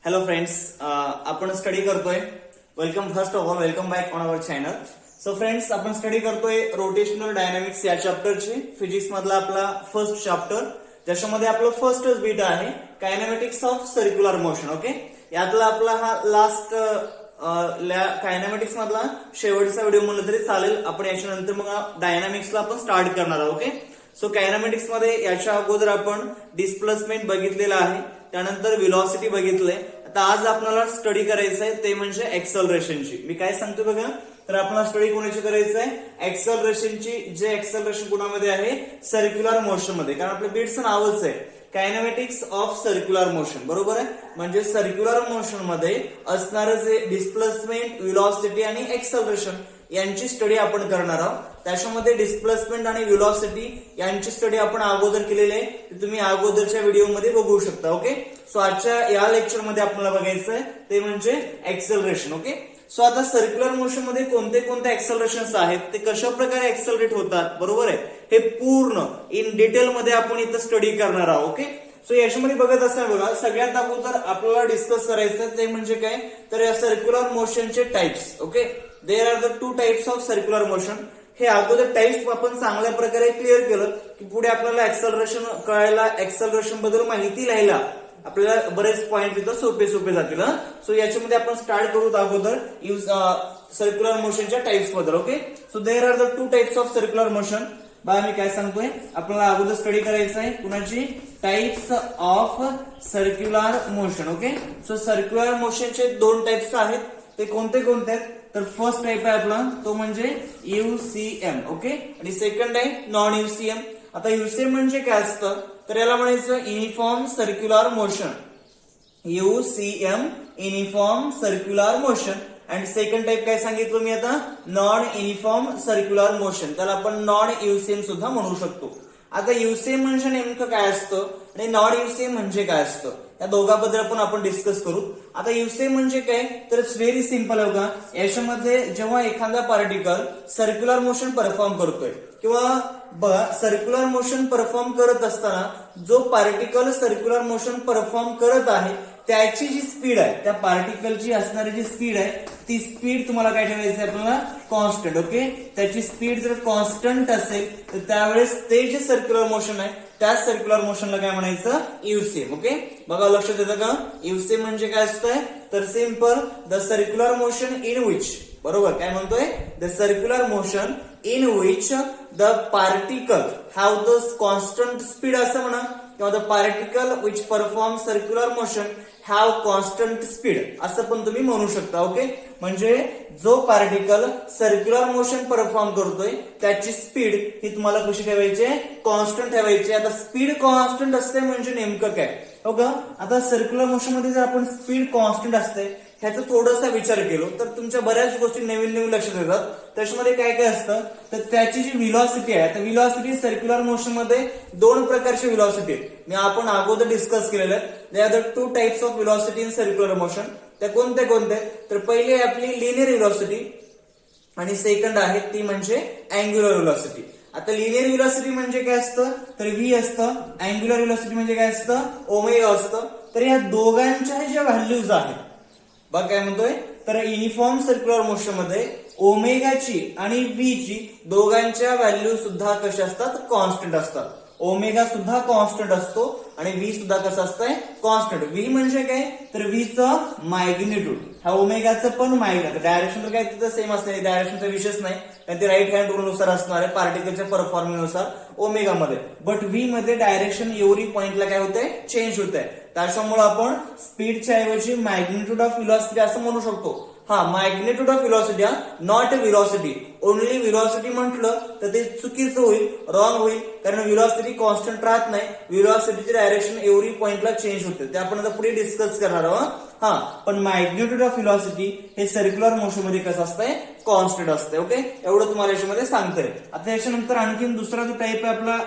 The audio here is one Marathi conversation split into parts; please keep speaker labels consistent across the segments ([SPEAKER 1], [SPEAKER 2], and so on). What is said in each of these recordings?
[SPEAKER 1] हॅलो फ्रेंड्स, आपण स्टडी करतोय. Welcome first of all, welcome back on our channel. So friends, आपण स्टडी करतोय रोटेशनल डायनामिक्स या चॅप्टरची, फिजिक्स मधला आपला फर्स्ट चॅप्टर, ज्याच्यामध्ये आपलं फर्स्टच बीट आहे कायनेमॅटिक्स ऑफ सर्क्युलर मोशन. ओके, यातला आपला हा लास्ट कायनेमॅटिक्स मधला शेवटचा व्हिडिओ म्हणलं तरी चालेल. आपण याच्यानंतर मग डायनामिक्सला आपण स्टार्ट करणार आहोत. ओके, सो कायनेमॅटिक्स मध्ये याच्या अगोदर आपण डिस्प्लेसमेंट बघितलेलं आहे, त्यानंतर व्हेलॉसिटी बघितलंय. आता आज आपल्याला स्टडी करायचं आहे ते म्हणजे एक्सेलरेशनची. मी काय सांगतो बघा, तर आपल्याला स्टडी कोणाची करायचं आहे? एक्सेलरेशनची. जे एक्सेलरेशन कोणामध्ये आहे? सर्क्युलर मोशन मध्ये. कारण आपल्या बीटचं नावच आहे कायनेमॅटिक्स ऑफ सर्क्युलर मोशन, बरोबर आहे. म्हणजे सर्क्युलर मोशन मध्ये असणारं जे डिस्प्लेसमेंट, व्हेलॉसिटी आणि एक्सेलरेशन यांची स्टडी आपण करणार आहोत. त्याच्यामध्ये डिस्प्लेसमेंट आणि व्हेलॉसिटी यांची स्टडी आपण अगोदर केलेली आहे, ती तुम्ही अगोदरच्या व्हिडिओमध्ये बघू शकता. ओके, सो आजच्या या लेक्चरमध्ये आपल्याला बघायचं आहे ते म्हणजे एक्सेलरेशन. ओके, सो आता सर्क्युलर मोशन मध्ये कोणते कोणते एक्सेलरेशन्स आहेत, ते कशा प्रकारे एक्सेलरेट होतात, बरोबर आहे, हे पूर्ण इन डिटेल मध्ये आपण इथं स्टडी करणार आहोत. ओके, सो याच्यामध्ये बघत असताना बघा, सगळ्यात अगोदर आपल्याला डिस्कस करायचं ते म्हणजे काय, तर या सर्क्युलर मोशनचे types. Okay, there are the two types of circular motion. हे अगोदर टाइप्स आपण चांगल्या प्रकारे क्लिअर केलं की पुढे आपल्याला एक्सेलरेशन कळायला, एक्सेलरेशन बद्दल माहिती लिहायला आपल्याला बरेच पॉइंट इथं सोपे सोपे जातील. सो याच्यामध्ये आपण स्टार्ट करू अगोदर सर्क्युलर मोशनच्या टाइप्स बद्दल. Okay, so there are the two types of circular motion. बघा मी काय सांगतोय, आपल्याला अगोदर स्टडी करायचं आहे कुणाची? Types of circular motion. Okay, so circular मोशनचे दोन टाइप्स आहेत, ते कोणते कोणते आहेत? तर फर्स्ट टाइप आहे आपला तो म्हणजे यूसीएम. ओके, आणि सेकंड आहे नॉन यूसीएम. आता यूसीएम म्हणजे काय असतं, तर याला म्हणायचं uniform circular motion. UCM, uniform circular motion. And second type काय सांगितलं मी आता? Non uniform circular motion. त्याला आपण नॉन यूसीएम सुद्धा म्हणू शकतो. आता यूसीएम म्हणजे नेमकं काय असतं आणि नॉन यूसीएम म्हणजे काय असतं, या दोघांबद्दल आपण डिस्कस करू. आता यूसीएम म्हणजे काय, तर इट्स व्हेरी सिम्पल आहे बघा. याच्यामध्ये जेव्हा एखादा पार्टिकल सर्क्युलर मोशन परफॉर्म करतोय किंवा बघा सर्क्युलर मोशन परफॉर्म करत असताना जो पार्टिकल सर्क्युलर मोशन परफॉर्म करत आहे त्याची जी स्पीड आहे, त्या पार्टिकलची असणारी जी स्पीड आहे ती स्पीड तुम्हाला काय ठेवायची आहे आपल्याला? कॉन्स्टंट. ओके, त्याची स्पीड जर कॉन्स्टंट असेल तर त्यावेळेस ते जे सर्क्युलर मोशन आहे त्या सर्क्युलर मोशनला काय म्हणायचं? यूसीएम. ओके, बघा लक्षात येतं का? यूसीएम म्हणजे काय असतंय, तर simple the circular motion in which, बरोबर काय म्हणतोय? The circular motion in which the particle have the constant speed असं म्हणा, किंवा the particle which perform circular motion have constant speed असं पण तुम्ही म्हणू शकता. ओके, म्हणजे जो पार्टिकल सर्क्युलर मोशन परफॉर्म करतोय त्याची स्पीड ही तुम्हाला कशी ठेवायची? कॉन्स्टंट ठेवायची. आता स्पीड कॉन्स्टंट असते म्हणजे नेमकं काय? हो का, आता सर्क्युलर मोशन मध्ये जर आपण स्पीड कॉन्स्टंट असते ह्याचा थोडासा विचार केलो तर तुमच्या बऱ्याच गोष्टी नवीन नवीन लक्षात येतात. त्याच्यामध्ये काय काय असतं, तर त्याची जी व्हेलॉसिटी आहे, तर व्हेलॉसिटी सर्क्युलर मोशन मध्ये दोन प्रकारची व्हेलॉसिटी आहे. मी आपण अगोदर डिस्कस केलेलं आहे. They are the two types of velocity in circular motion. त्या कोणत्या कोणत्या? तर पहिली आपली लिनियर व्हेलॉसिटी आणि सेकंड आहे ती म्हणजे अँग्युलर व्हेलॉसिटी. आता लिनियर व्हेलॉसिटी म्हणजे काय असतं, तर व्ही असतं. अँग्युलर व्हेलॉसिटी म्हणजे काय असतं? ओमेगा असतं. तर या दोघांच्या ज्या व्हॅल्यूज आहेत, बघ काय म्हणतोय, तर युनिफॉर्म सर्क्युलर मोशन मध्ये ओमेगाची आणि व्ही ची दोघांच्या व्हॅल्यू सुद्धा कशा असतात? कॉन्स्टंट असतात. ओमेगा सुद्धा कॉन्स्टंट असतो आणि व्ही सुद्धा कसं असतंय? कॉन्स्टंट. व्ही म्हणजे काय, तर व्हीचं मॅग्निट्यूड, ह्या ओमेगाचं पण मॅग्निट्यूड. डायरेक्शन तर काय तिथं सेम असणार, डायरेक्शनचा विषयच नाही, कारण ते राईट हँड रूल नुसार असणार आहे पार्टिकलच्या परफॉर्मिंग नुसार ओमेगा मध्ये. बट व्ही मध्ये डायरेक्शन एव्हरी पॉइंटला काय होतंय? चेंज होत आहे. त्याच्यामुळे आपण स्पीडच्या ऐवजी मॅग्निट्यूड ऑफ व्हेलॉसिटी असं म्हणू शकतो. हा, magnitude of velocity, not velocity. Only velocity म्हटलं तर ते चुकीचं होईल, रॉंग होईल, कारण व्हेलॉसिटी कॉन्स्टंट राहत नाही. व्हेलॉसिटीची डायरेक्शन एव्हरी पॉइंटला चेंज होते, ते आपण आता पुढे डिस्कस करणार आहोत. हा, पण मॅग्निट्यूड ऑफ व्हेलॉसिटी हे सर्क्युलर मोशन मध्ये कसं असतंय? कॉन्स्टंट असते. ओके, एवढं तुम्हाला याच्यामध्ये सांगतंय. आता याच्यानंतर आणखी दुसरा जो टाइप आहे आपला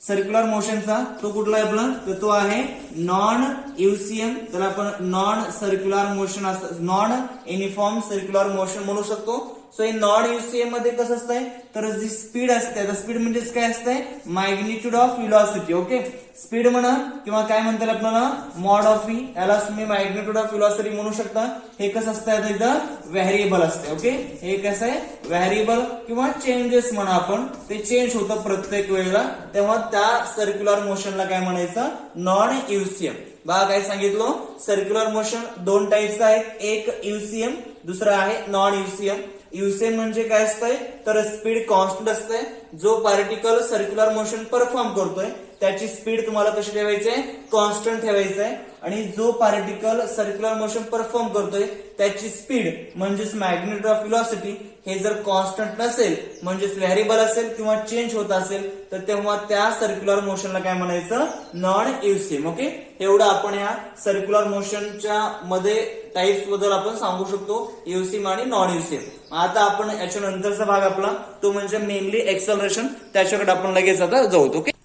[SPEAKER 1] सर्क्युलर मोशनचा, तो कुठला आहे आपला? तर तो आहे नॉन यूसीएम. त्याला आपण non circular motion, non uniform circular motion म्हणू शकतो. सो हे नॉन युसीएम मध्ये कसं असतंय, तर जी स्पीड असते, आता स्पीड म्हणजेच काय असतंय, magnitude of velocity. Okay, speed म्हणा किंवा काय म्हणतात आपल्याला मॉड ऑफ व्ही, याला तुम्ही मॅग्निट्यूड ऑफ व्हेलॉसिटी म्हणू शकता. हे कसं असतं, आता इथं व्हेरिएबल असते. ओके, हे कसं आहे व्हेरिएबल किंवा चेंजेस म्हणा आपण, ते चेंज होतं प्रत्येक वेळेला, तेव्हा त्या सर्क्युलर मोशनला काय म्हणायचं, नॉन युसीएम. बघा काय सांगितलं, सर्क्युलर मोशन दोन टाइप्स आहेत, एक युसीएम, दुसरा आहे नॉन युसीएम. युसीएम म्हणजे काय असतंय, तर स्पीड कॉन्स्टंट असते. जो पार्टिकल सर्क्युलर मोशन परफॉर्म करतोय त्याची स्पीड तुम्हाला कशी ठेवायची आहे, कॉन्स्टंट ठेवायची आहे. आणि जो पार्टिकल सर्क्युलर मोशन परफॉर्म करतोय त्याची स्पीड म्हणजेच मॅग्निट्यूड ऑफ व्हेलॉसिटी हे जर कॉन्स्टंट नसेल, म्हणजेच व्हेरिएबल असेल किंवा चेंज होत असेल, तर तेव्हा त्या सर्क्युलर मोशनला काय म्हणायचं, नॉन युसीएम. ओके, एवढं आपण या सर्क्युलर मोशनच्या मध्ये टाइप्स बद्दल आपण सांगू शकतो, युसीएम आणि नॉन युसीएम. आता आपण याच्या नंतरचा भाग आपला तो म्हणजे मेनली एक्सेलरेशन, त्याच्याकडे आपण लगेच आता जाऊ. ओके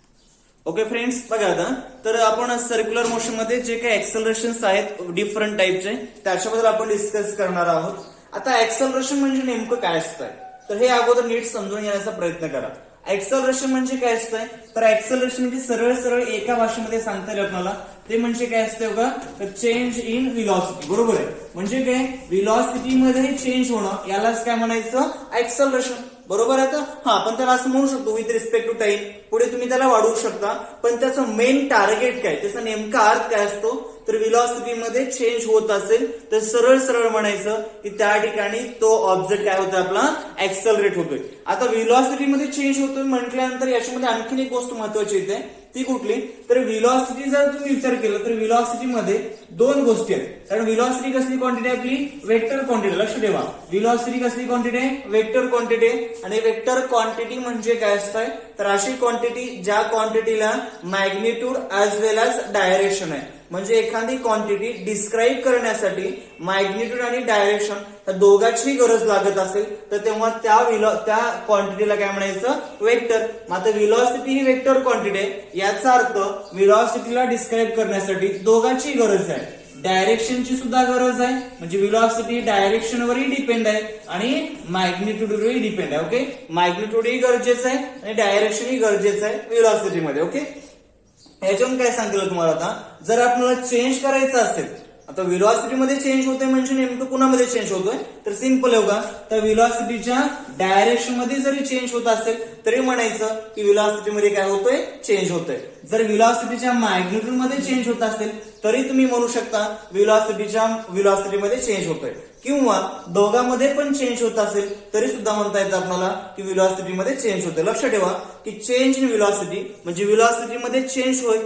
[SPEAKER 1] ओके फ्रेंड्स, बघा आता तर आपण सर्क्युलर मोशन मध्ये जे काही एक्सेलरेशन्स आहेत डिफरंट टाइपचे त्याच्याबद्दल आपण डिस्कस करणार आहोत. आता एक्सेलरेशन म्हणजे नेमकं काय असतंय, तर हे अगोदर नीट समजून घेण्याचा प्रयत्न करा. एक्सेलरेशन म्हणजे काय असतंय, तर एक्सेलरेशन म्हणजे सरळ सरळ एका भाषेमध्ये सांगता येईल आपल्याला, ते म्हणजे काय असतं बघा, तर चेंज इन व्हेलॉसिटी. बरोबर आहे, म्हणजे काय व्हेलॉसिटी मध्ये चेंज होणं यालाच काय म्हणायचं, एक्सेलरेशन. बरोबर आहे. हा, पण त्याला असं म्हणू शकतो विथ रिस्पेक्ट टू टाइम, पुढे तुम्ही त्याला वाढवू शकता, पण त्याचं मेन टार्गेट काय, त्याचा नेमका अर्थ काय असतो, तर व्हेलॉसिटी मध्ये चेंज होत असेल तर सरळ सरळ म्हणायचं की त्या ठिकाणी तो ऑब्जेक्ट काय होतोय, आपला एक्सेलरेट होतोय. आता व्हेलॉसिटी मध्ये चेंज होतोय म्हटल्यानंतर याच्यामध्ये आणखीन एक गोष्ट महत्वाची येते, ती कुठली, तर व्हेलॉसिटी जर तुम्ही विचार केला तर व्हेलॉसिटी मध्ये दोन गोष्टी आहेत. कारण व्हेलॉसिटी कसली क्वांटिटी आपली, वेक्टर क्वांटिटी. लक्ष ठेवा, व्हेलॉसिटी कसली क्वांटिटी आहे, वेक्टर क्वांटिटी. आणि वेक्टर क्वांटिटी म्हणजे काय असतंय, तर अशी क्वांटिटी ज्या क्वांटिटीला मॅग्निट्यूड ऍज वेल एज डायरेक्शन आहे. म्हणजे एखादी क्वांटिटी डिस्क्राईब करण्यासाठी मॅग्निट्यूड आणि डायरेक्शन या दोघांची गरज लागत असेल तर तेव्हा त्या क्वांटिटीला काय म्हणायचं, वेक्टर. मात्र व्हेलॉसिटी ही वेक्टर क्वांटिटी आहे, याचा अर्थ व्हेलॉसिटीला डिस्क्राईब करण्यासाठी दोघांची गरज आहे, डायरेक्शनची सुद्धा गरज आहे. म्हणजे व्हेलॉसिटी डायरेक्शनवरही डिपेंड आहे आणि मॅग्निट्यूडवरही डिपेंड आहे. ओके, मॅग्निट्यूडही गरजेचं आहे आणि डायरेक्शनही गरजेचं आहे व्हेलॉसिटीमध्ये. ओके, याच्यावरून काय सांगितलं तुम्हाला, आता जर आपल्याला चेंज करायचं असेल, आता व्हेलॉसिटी मध्ये चेंज होतोय म्हणजे नेमकं कुणामध्ये चेंज होतोय, तर सिंपल आहे बघा, तर व्हेलॉसिटीच्या डायरेक्शन मध्ये जरी चेंज होत असेल तरी म्हणायचं की व्हेलॉसिटी मध्ये काय होतोय, चेंज होतोय. जर व्हेलॉसिटीच्या मॅग्निट्यूड मध्ये चेंज होत असेल तरी तुम्ही म्हणू शकता व्हेलॉसिटी मध्ये चेंज होतोय. किंवा दोघांमध्ये पण चेंज होत असेल तरी सुद्धा म्हणता येतं आपल्याला की व्हेलॉसिटी मध्ये चेंज होतोय. लक्ष ठेवा की चेंज इन व्हेलॉसिटी म्हणजे व्हेलॉसिटी मध्ये चेंज होय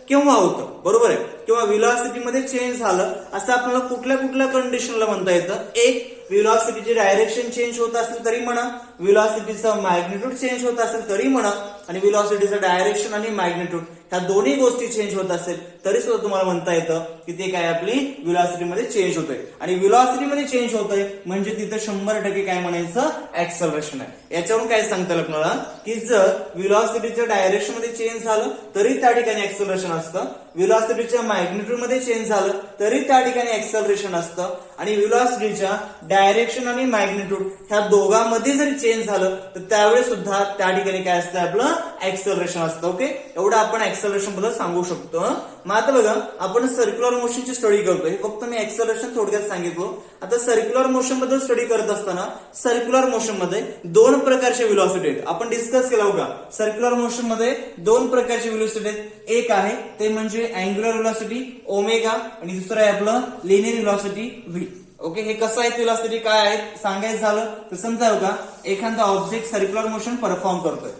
[SPEAKER 1] केव्हा होतं, बरोबर आहे, किंवा व्हेलॉसिटी मध्ये चेंज झालं असं आपल्याला कुठल्या कुठल्या कंडिशनला म्हणता येतं. एक, व्हेलॉसिटीची डायरेक्शन चेंज होत असेल तरी म्हणा, व्हेलॉसिटीचं मॅग्निट्यूड चेंज होत असेल तरी म्हणा, आणि व्हेलॉसिटीचं डायरेक्शन आणि मॅग्निट्यूड ह्या दोन्ही गोष्टी चेंज होत असेल तरी सुद्धा तुम्हाला म्हणता येतं की ते काय आपली व्हेलॉसिटी मध्ये चेंज होतंय. आणि व्हेलॉसिटी मध्ये चेंज होतंय म्हणजे तिथं 100% काय म्हणायचं, एक्सेलरेशन आहे. याच्यावरून काय सांगता येईल आपल्याला की जर व्हेलॉसिटीच्या डायरेक्शन मध्ये चेंज झालं तरी त्या ठिकाणी एक्सेलरेशन असतं, व्हेलॉसिटीच्या मॅग्निट्यूड मध्ये चेंज झालं तरी त्या ठिकाणी एक्सेलरेशन असतं, आणि व्हेलॉसिटीच्या डायरेक्शन आणि मॅग्निट्यूड ह्या दोघांमध्ये जरी चेंज झालं तर त्यावेळेस सुद्धा त्या ठिकाणी काय असतं, आपलं एक्सेलरेशन असतं. ओके, एवढं आपण एक्सेलरेशन बद्दल सांगू शकतो. मग आता बघा, आपण सर्क्युलर मोशनची स्टडी करतोय, फक्त मी एक्सेलरेशन थोडक्यात सांगितलं. आता सर्क्युलर मोशन बद्दल स्टडी करत असताना सर्क्युलर मोशन मध्ये दोन प्रकारचे व्हेलॉसिटी आहेत, आपण डिस्कस केलं होता. सर्क्युलर मोशन मध्ये दोन प्रकारचे व्हेलॉसिटी आहेत, एक आहे ते म्हणजे अँग्युलर व्हेलॉसिटी ओमेगा आणि दुसरं आहे आपलं लिनियर व्हेलॉसिटी व्ही. ओके, हे कसं आहे, व्हेलॉसिटी काय आहे सांगायचं झालं तर समजा बघा, एखादा ऑब्जेक्ट सर्क्युलर मोशन परफॉर्म करतोय,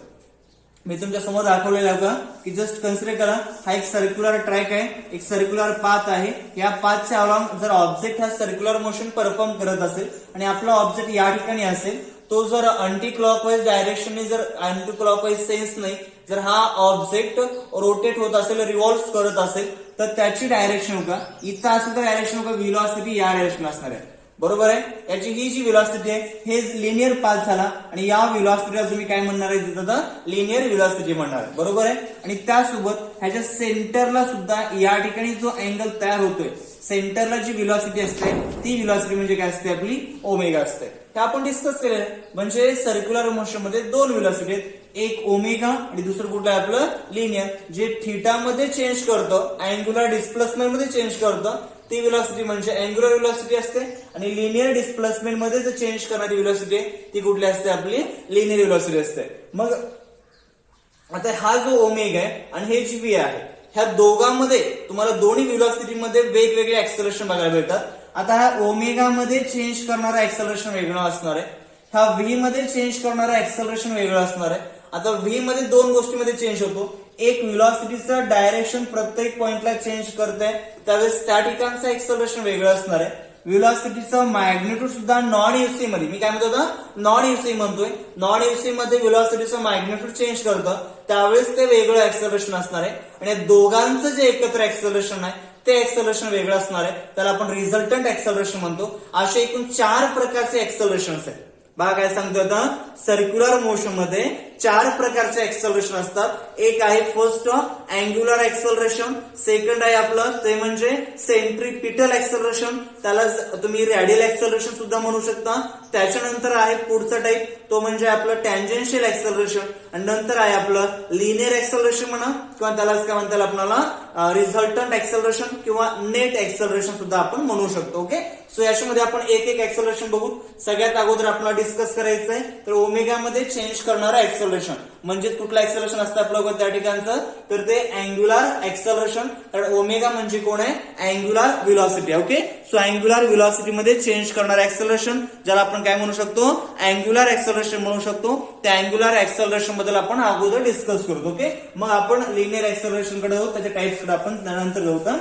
[SPEAKER 1] मी तुमच्या समोर दाखवलेलं आहे का की जस्ट कन्सिडर करा, हा एक सर्क्युलर ट्रॅक आहे, एक सर्क्युलर पाथ आहे. या पाथच्या अलॉंग जर ऑब्जेक्ट हा सर्क्युलर मोशन परफॉर्म करत असेल आणि आपला ऑब्जेक्ट या ठिकाणी असेल, तो जर अँटी क्लॉकवाईज डायरेक्शनने जर अँटी क्लॉकवाईज सेन्स नाही, जर हा ऑब्जेक्ट रोटेट होत असेल, रिव्हॉल्व्ह करत असेल तर त्याची डायरेक्शन होगा इथं असेल तर डायरेक्शन होगा व्हेलॉसिटी या डायरेक्शन असणार आहे. बरोबर आहे, याची ही जी व्हेलॉसिटी आहे हे लिनियर पाथ झाला आणि या व्हेलॉसिटीला तुम्ही काय म्हणणार आहे, तिथं लिनियर व्हेलॉसिटी म्हणणार आहे. बरोबर आहे, आणि त्यासोबत ह्याच्या सेंटरला सुद्धा या ठिकाणी जो अँगल तयार होतोय, सेंटरला जी व्हेलॉसिटी असते ती व्हेलॉसिटी म्हणजे काय असते, आपली ओमेगा असते. हे आपण डिस्कस केलेलं आहे. म्हणजे सर्क्युलर मोशन मध्ये दोन व्हेलॉसिटी आहेत, एक ओमेगा आणि दुसरं कुठलं आहे आपलं लिनियर. जे थीटा मध्ये चेंज करतं, अँग्युलर डिस्प्लेसमेंट मध्ये चेंज करतं, ती व्हेलॉसिटी म्हणजे अँग्युलर व्हेलॉसिटी असते. आणि लिनियर डिस्प्लेसमेंट मध्ये जर चेंज करणारी व्हेलॉसिटी ती कुठली असते आपली लिनियर व्हेलॉसिटी असते. मग आता हा जो ओमेगा आहे आणि हे जी व्ही आहे, ह्या दोघांमध्ये तुम्हाला दोन्ही व्हेलॉसिटी मध्ये वेगवेगळे ऍक्सेलरेशन बघायला मिळतात. आता हा ओमेगा मध्ये चेंज करणारा ऍक्सेलरेशन वेगळं असणार आहे, ह्या व्ही मध्ये चेंज करणारा ऍक्सेलरेशन वेगळं असणार आहे. आता व्ही मध्ये दोन गोष्टीमध्ये चेंज होतो, एक व्हेलॉसिटीचं डायरेक्शन प्रत्येक पॉइंटला चेंज करते, त्यावेळेस त्या ठिकाणचं ऍक्सेलरेशन वेगळं असणार आहे. व्हेलॉसिटीचं मॅग्निट्यूड सुद्धा नॉन युसी मध्ये, मी काय म्हणतो आता नॉन युसी म्हणतोय, नॉन युसी मध्ये व्हेलॉसिटीचं मॅग्निट्यूड चेंज करतं, त्यावेळेस ते वेगळं ऍक्सेलरेशन असणार आहे. आणि दोघांचं जे एकत्र ऍक्सेलरेशन आहे ते ऍक्सेलरेशन वेगळं असणार आहे, त्याला आपण रिझल्टंट ऍक्सेलरेशन म्हणतो. असे एकूण 4 प्रकारचे ऍक्सेलरेशन आहेत. बघा काय सांगतोय आता, सर्क्युलर मोशन मध्ये 4 प्रकारचे ऍक्सेलरेशन असतात. एक आहे फर्स्ट अँग्युलर ऍक्सेलरेशन, सेकंड आहे आपलं ते म्हणजे सेंट्रीपिटल ऍक्सेलरेशन, त्याला तुम्ही रॅडियल ऍक्सेलरेशन सुद्धा म्हणू शकता. त्याच्यानंतर आहे पुढचा टाईप, तो म्हणजे आपलं टँजेन्शियल ऍक्सेलरेशन. आणि नंतर आहे आपलं लिनियर ऍक्सेलरेशन म्हणा, किंवा त्यालाच काय म्हणता आपल्याला रिझल्टंट ऍक्सेलरेशन किंवा नेट ऍक्सेलरेशन सुद्धा आपण म्हणू शकतो. ओके, सो याच्यामध्ये आपण एक एक ऍक्सेलरेशन बघू. सगळ्यात अगोदर आपल्याला डिस्कस करायचंय तर ओमेगा मध्ये चेंज करणारा ऍक्सेलरेशन म्हणजे कुठलं ऍक्सेलरेशन असतं आपलं त्या ठिकाणचं, तर ते अँग्युलर ऍक्सेलरेशन. कारण ओमेगा म्हणजे कोण आहे, angular velocity. Okay, so angular velocity मध्ये चेंज करणारा ऍक्सेलरेशन, ज्याला आपण काय म्हणू शकतो, अँग्युलर ऍक्सेलरेशन म्हणू शकतो. त्या अँग्युलर ऍक्सेलरेशन बद्दल आपण अगोदर डिस्कस करतो. ओके, मग आपण लिनियर ऍक्सेलरेशन कडे जाऊ, त्याच्या टाइप्स कडे आपण त्यानंतर जाऊ.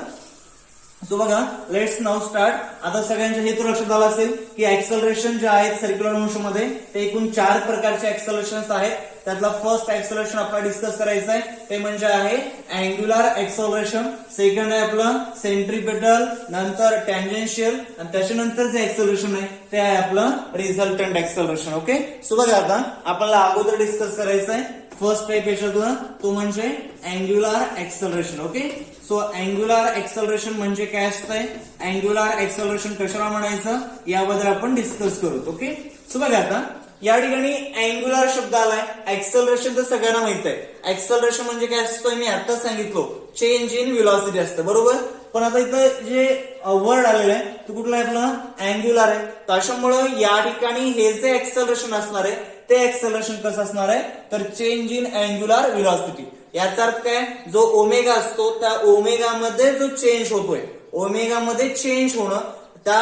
[SPEAKER 1] सो बघा, लेट्स नाउ स्टार्ट. आता सगळ्यांच्या हेतू लक्षात आला असेल की ऍक्सेलरेशन जे आहेत सर्क्युलर मोशन मध्ये ते एकूण 4 प्रकारचे ऍक्सेलरेशन आहेत. त्यातला फर्स्ट ऍक्सेलरेशन आपल्याला डिस्कस करायचं आहे, ते म्हणजे आहे अँग्युलर ऍक्सेलरेशन. सेकंड आहे आपलं सेंट्रीपिटल, नंतर टँजेन्शियल, आणि त्याच्यानंतर जे ऍक्सेलरेशन आहे ते आहे आपलं रिझल्टंट ऍक्सेलरेशन. ओके, सो बघा आता आपल्याला अगोदर डिस्कस करायचं आहे फर्स्ट टाईप याच्यातलं, तो म्हणजे angular acceleration. Okay, so angular acceleration म्हणजे काय असतंय, अँग्युलर ऍक्सेलरेशन कशाला म्हणायचं याबद्दल आपण डिस्कस करू. ओके, सो बघा आता या ठिकाणी अँग्युलर शब्द आलाय, ऍक्सेलरेशन तर सगळ्यांना माहित आहे. ऍक्सेलरेशन म्हणजे काय असतं, मी आताच सांगितलो, चेंज इन व्हेलॉसिटी असतं, बरोबर. पण आता इथं जे वर्ड आलेलं आहे तो कुठला आहे, आपला अँग्युलर आहे. त्याच्यामुळं या ठिकाणी हे जे ऍक्सेलरेशन असणार आहे ते ऍक्सेलरेशन कसं असणार आहे, तर चेंज इन अँग्युलर व्हेलॉसिटी. याचा अर्थ काय, जो ओमेगा असतो त्या ओमेगा मध्ये जो चेंज होतोय, ओमेगा मध्ये चेंज होणं, त्या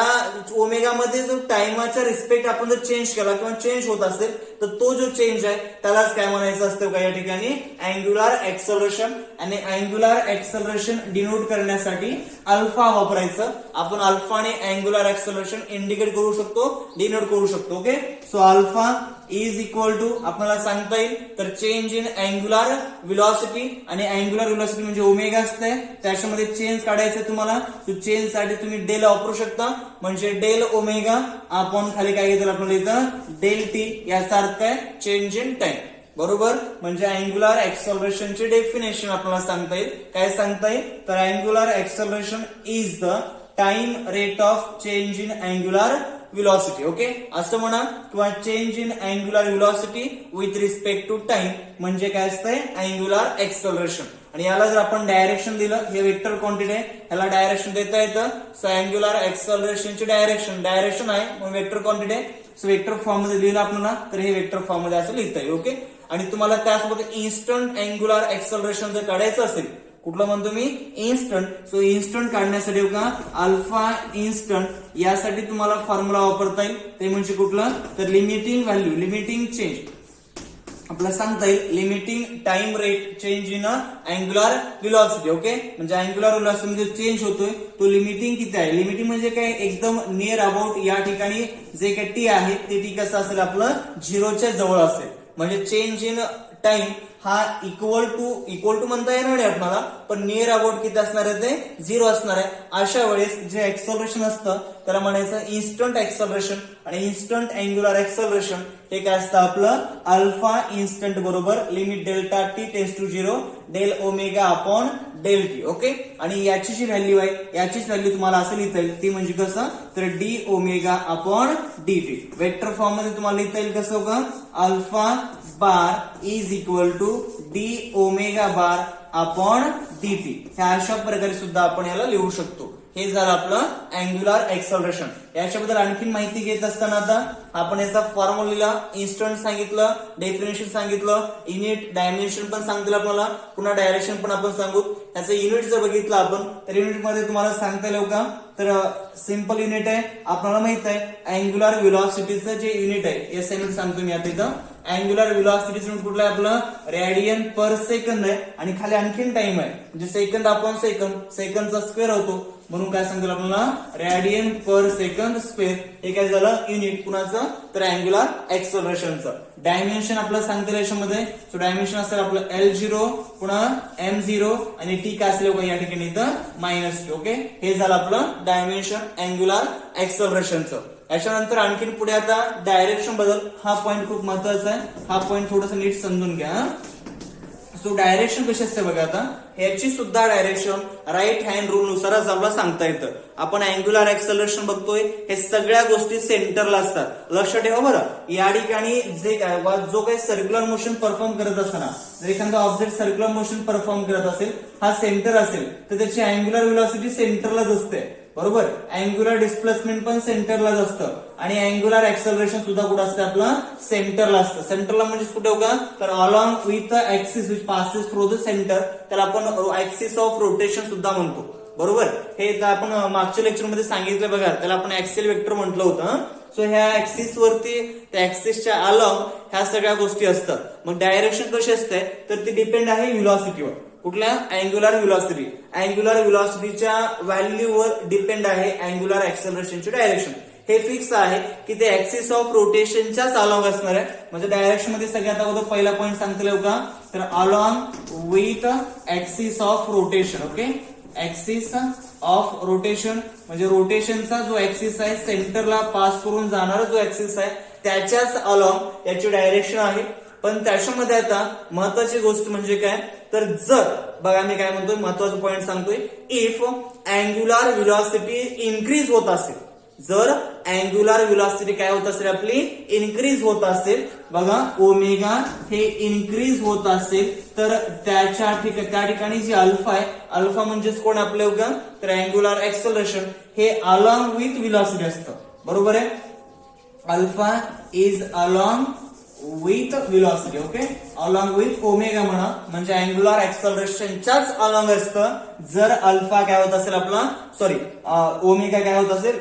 [SPEAKER 1] ओमेगा मध्ये जो टाइमाच्या रिस्पेक्ट आपण जर चेंज केला किंवा चेंज होत असेल तर तो जो चेंज आहे त्यालाच काय म्हणायचं असतं का या ठिकाणी, अँग्युलर ऍक्सेलरेशन. आणि अँग्युलर ऍक्सेलरेशन डिनोट करण्यासाठी अल्फा वापरायचं. आपण अल्फाने अँग्युलर ऍक्सेलरेशन इंडिकेट करू शकतो, डिनोट करू शकतो. Okay, so alpha is equal to आपल्याला सांगता येईल तर चेंज इन अँग्युलर व्हेलॉसिटी. आणि अँग्युलर व्हेलॉसिटी म्हणजे ओमेगा असते, त्याच्यामध्ये चेंज काढायचं तुम्हाला. सो चेंज साठी तुम्ही डेल वापरू शकता, म्हणजे डेल ओमेगा आपण खाली काय घेतलं आपण इथं डेल टी, याचा अर्थ काय, चेंज इन टाइम, बरोबर. म्हणजे अँग्युलर ऍक्सेलरेशनचे डेफिनेशन आपल्याला सांगता येईल. काय सांगता येईल, तर angular acceleration is the time rate of change in angular velocity. Okay, असं म्हणा, किंवा change in angular velocity with respect to time म्हणजे काय असतंय, अँग्युलर ऍक्सेलरेशन. आणि याला जर आपण डायरेक्शन दिलं, हे वेक्टर क्वांटिटी आहे, ह्याला डायरेक्शन देता येतं. सो अँग्युलर ऍक्सेलरेशनची डायरेक्शन आहे, मग वेक्टर क्वांटिटी आहे. सो वेक्टर फॉर्म मध्ये लिहिलं आपल्याला तर हे वेक्टर फॉर्म मध्ये असं लिहिता येईल. ओके, आणि तुम्हाला त्यासोबत इन्स्टंट अँग्युलर ऍक्सेलरेशन जर काढायचं असेल, कुठलं म्हणतो मी, इन्स्टंट. सो इन्स्टंट काढण्यासाठी का अल्फा इन्स्टंट, यासाठी तुम्हाला फॉर्म्युला वापरता येईल, ते म्हणजे कुठलं, तर लिमिटिंग व्हॅल्यू, लिमिटिंग चेंज आपल्याला सांगता येईल, limiting time rate change in angular velocity. Okay, म्हणजे अँग्युलर व्हेलॉसिटी मध्ये चेंज होतोय तो लिमिटिंग किती आहे, लिमिटिंग म्हणजे काय, एकदम नियर अबाउट या ठिकाणी जे काही टी आहे ते टी कसं असेल आपलं 0च्या जवळ असेल. म्हणजे चेंज इन टाइम हा इक्वल टू म्हणता येणार नाही आपल्याला, पण नियर अबाउट किती असणार आहे ते 0 असणार आहे. अशा वेळेस जे एक्सेलरेशन असतं त्याला म्हणायचं इन्स्टंट एक्सेलरेशन. आणि इन्स्टंट अँग्युलर एक्सेलरेशन हे काय असतं आपलं अल्फा इन्स्टंट बरोबर limit delta t tends to 0 del omega upon del t. Okay, आणि याची जी व्हॅल्यू आहे याचीच व्हॅल्यू तुम्हाला असं लिहिता येईल, ती म्हणजे कसं तर d omega upon d t. Vector form मध्ये तुम्हाला लिहिता येईल कसं का alpha bar is equal to d omega bar upon d t. ह्या अशा प्रकारे सुद्धा आपण याला लिहू शकतो. हे झालं आपलं अँग्युलर एक्सेलरेशन. याच्याबद्दल आणखी माहिती घेत असताना आता आपण याचा फॉर्म्युला इन्स्टंट सांगितलं, डेफिनेशन सांगितलं, युनिट डायमेन्शन पण सांगितलं आपल्याला, पुन्हा डायरेक्शन पण आपण सांगू. याचं युनिट जर बघितलं आपण तर युनिट मध्ये तुम्हाला सांगता येईल का तर सिंपल युनिट आहे आपल्याला माहित आहे अँग्युलर व्हेलॉसिटीचं जे युनिट आहे एस युनिट सांगतो मी आता इथं. अँग्युलर व्हेलॉसिटीचं युनिट कुठलं आहे आपलं रेडियन पर सेकंद आहे. आणि खाली आणखीन टाइम आहे म्हणजे सेकंद अपॉन सेकंद, सेकंदचा स्क्वेअर होतो म्हणून काय सांगतो आपल्याला रेडियन पर सेकंद स्क्वेअर. हे काय झालं युनिट कुणाचं तर अँग्युलर एक्सेलरेशनचं. डायमेन्शन आपलं सांगता येईल याच्यामध्ये. सो डायमेन्शन असेल आपलं L0 पुन्हा M0 आणि टी काय असेल या ठिकाणी इथं -2. ओके, हे झालं आपलं डायमेन्शन अँग्युलर एक्सेलरेशनचं. याच्यानंतर आणखीन पुढे आता डायरेक्शन बद्दल हा पॉइंट खूप महत्वाचा आहे. हा पॉइंट थोडस नीट समजून घ्या. सो डायरेक्शन कशी असते बघा आता ह्याची सुद्धा डायरेक्शन राईट हँड रूल नुसारच आपल्याला सांगता येतं. आपण अँग्युलर एक्सेलरेशन बघतोय हे सगळ्या गोष्टी सेंटरला असतात. लक्षात ठेवा बरं, या ठिकाणी जे काय जो काही सर्क्युलर मोशन परफॉर्म करत असताना जर एखादा ऑब्जेक्ट सर्क्युलर मोशन परफॉर्म करत असेल हा सेंटर असेल तर त्याची अँग्युलर व्हेलॉसिटी सेंटरलाच असते बरोबर. अँग्युलर डिस्प्लेसमेंट पण सेंटरलाच असतं आणि अँग्युलर एक्सेलरेशन सुद्धा कुठं असतं आपलं सेंटरला असतं. सेंटरला म्हणजे कुठे होगा तर along with axis which passes through the centre, त्याला आपण ऍक्सिस ऑफ रोटेशन सुद्धा म्हणतो बरोबर. हे आपण मागच्या लेक्चर मध्ये सांगितलं बघा, त्याला आपण ऍक्सियल वेक्टर म्हटलं होतं. सो ह्या ऍक्सिस वरती त्या ऍक्सिसच्या अलॉंग ह्या सगळ्या गोष्टी असतात. मग डायरेक्शन कशी असते तर ती डिपेंड आहे व्हेलॉसिटीवर. कुठल्या अँग्युलर व्हेलॉसिटी, अँग्युलर व्हेलॉसिटीच्या व्हॅल्यूवर डिपेंड आहे अँग्युलर एक्सेलरेशनची डायरेक्शन. हे फिक्स आहे की ते ऍक्सिस ऑफ रोटेशनच्याच अलॉंग असणार आहे. म्हणजे डायरेक्शन मध्ये सगळ्यात अगोदर पहिला पॉईंट सांगता येईल का तर along with axis of rotation. Okay, axis of rotation म्हणजे रोटेशनचा जो ऍक्सिस आहे सेंटरला पास करून जाणारा जो ऍक्सिस आहे त्याच्याच अलॉंग याची डायरेक्शन आहे. पण त्याच्यामध्ये आता महत्वाची गोष्ट म्हणजे काय तर जर बघा मी काय म्हणतोय महत्वाचा पॉइंट सांगतोय, इफ अँग्युलर व्हेलॉसिटी इन्क्रीज होत असेल, जर अँग्युलर व्हेलॉसिटी काय होत असेल आपली इन्क्रीज होत असेल बघा ओमेगा हे इन्क्रीज होत असेल तर त्या ठिकाणी जी अल्फा आहे, अल्फा म्हणजेच कोण आपल्या का तर अँग्युलर एक्सेलरेशन हे अलॉंग विथ व्हेलॉसिटी असतं बरोबर आहे. Alpha is along with velocity. Okay, along with omega म्हणा म्हणजे अँग्युलर एक्सेलरेशनच्याच अलॉंग असतं जर अल्फा काय होत असेल आपला ओमेगा काय होत असेल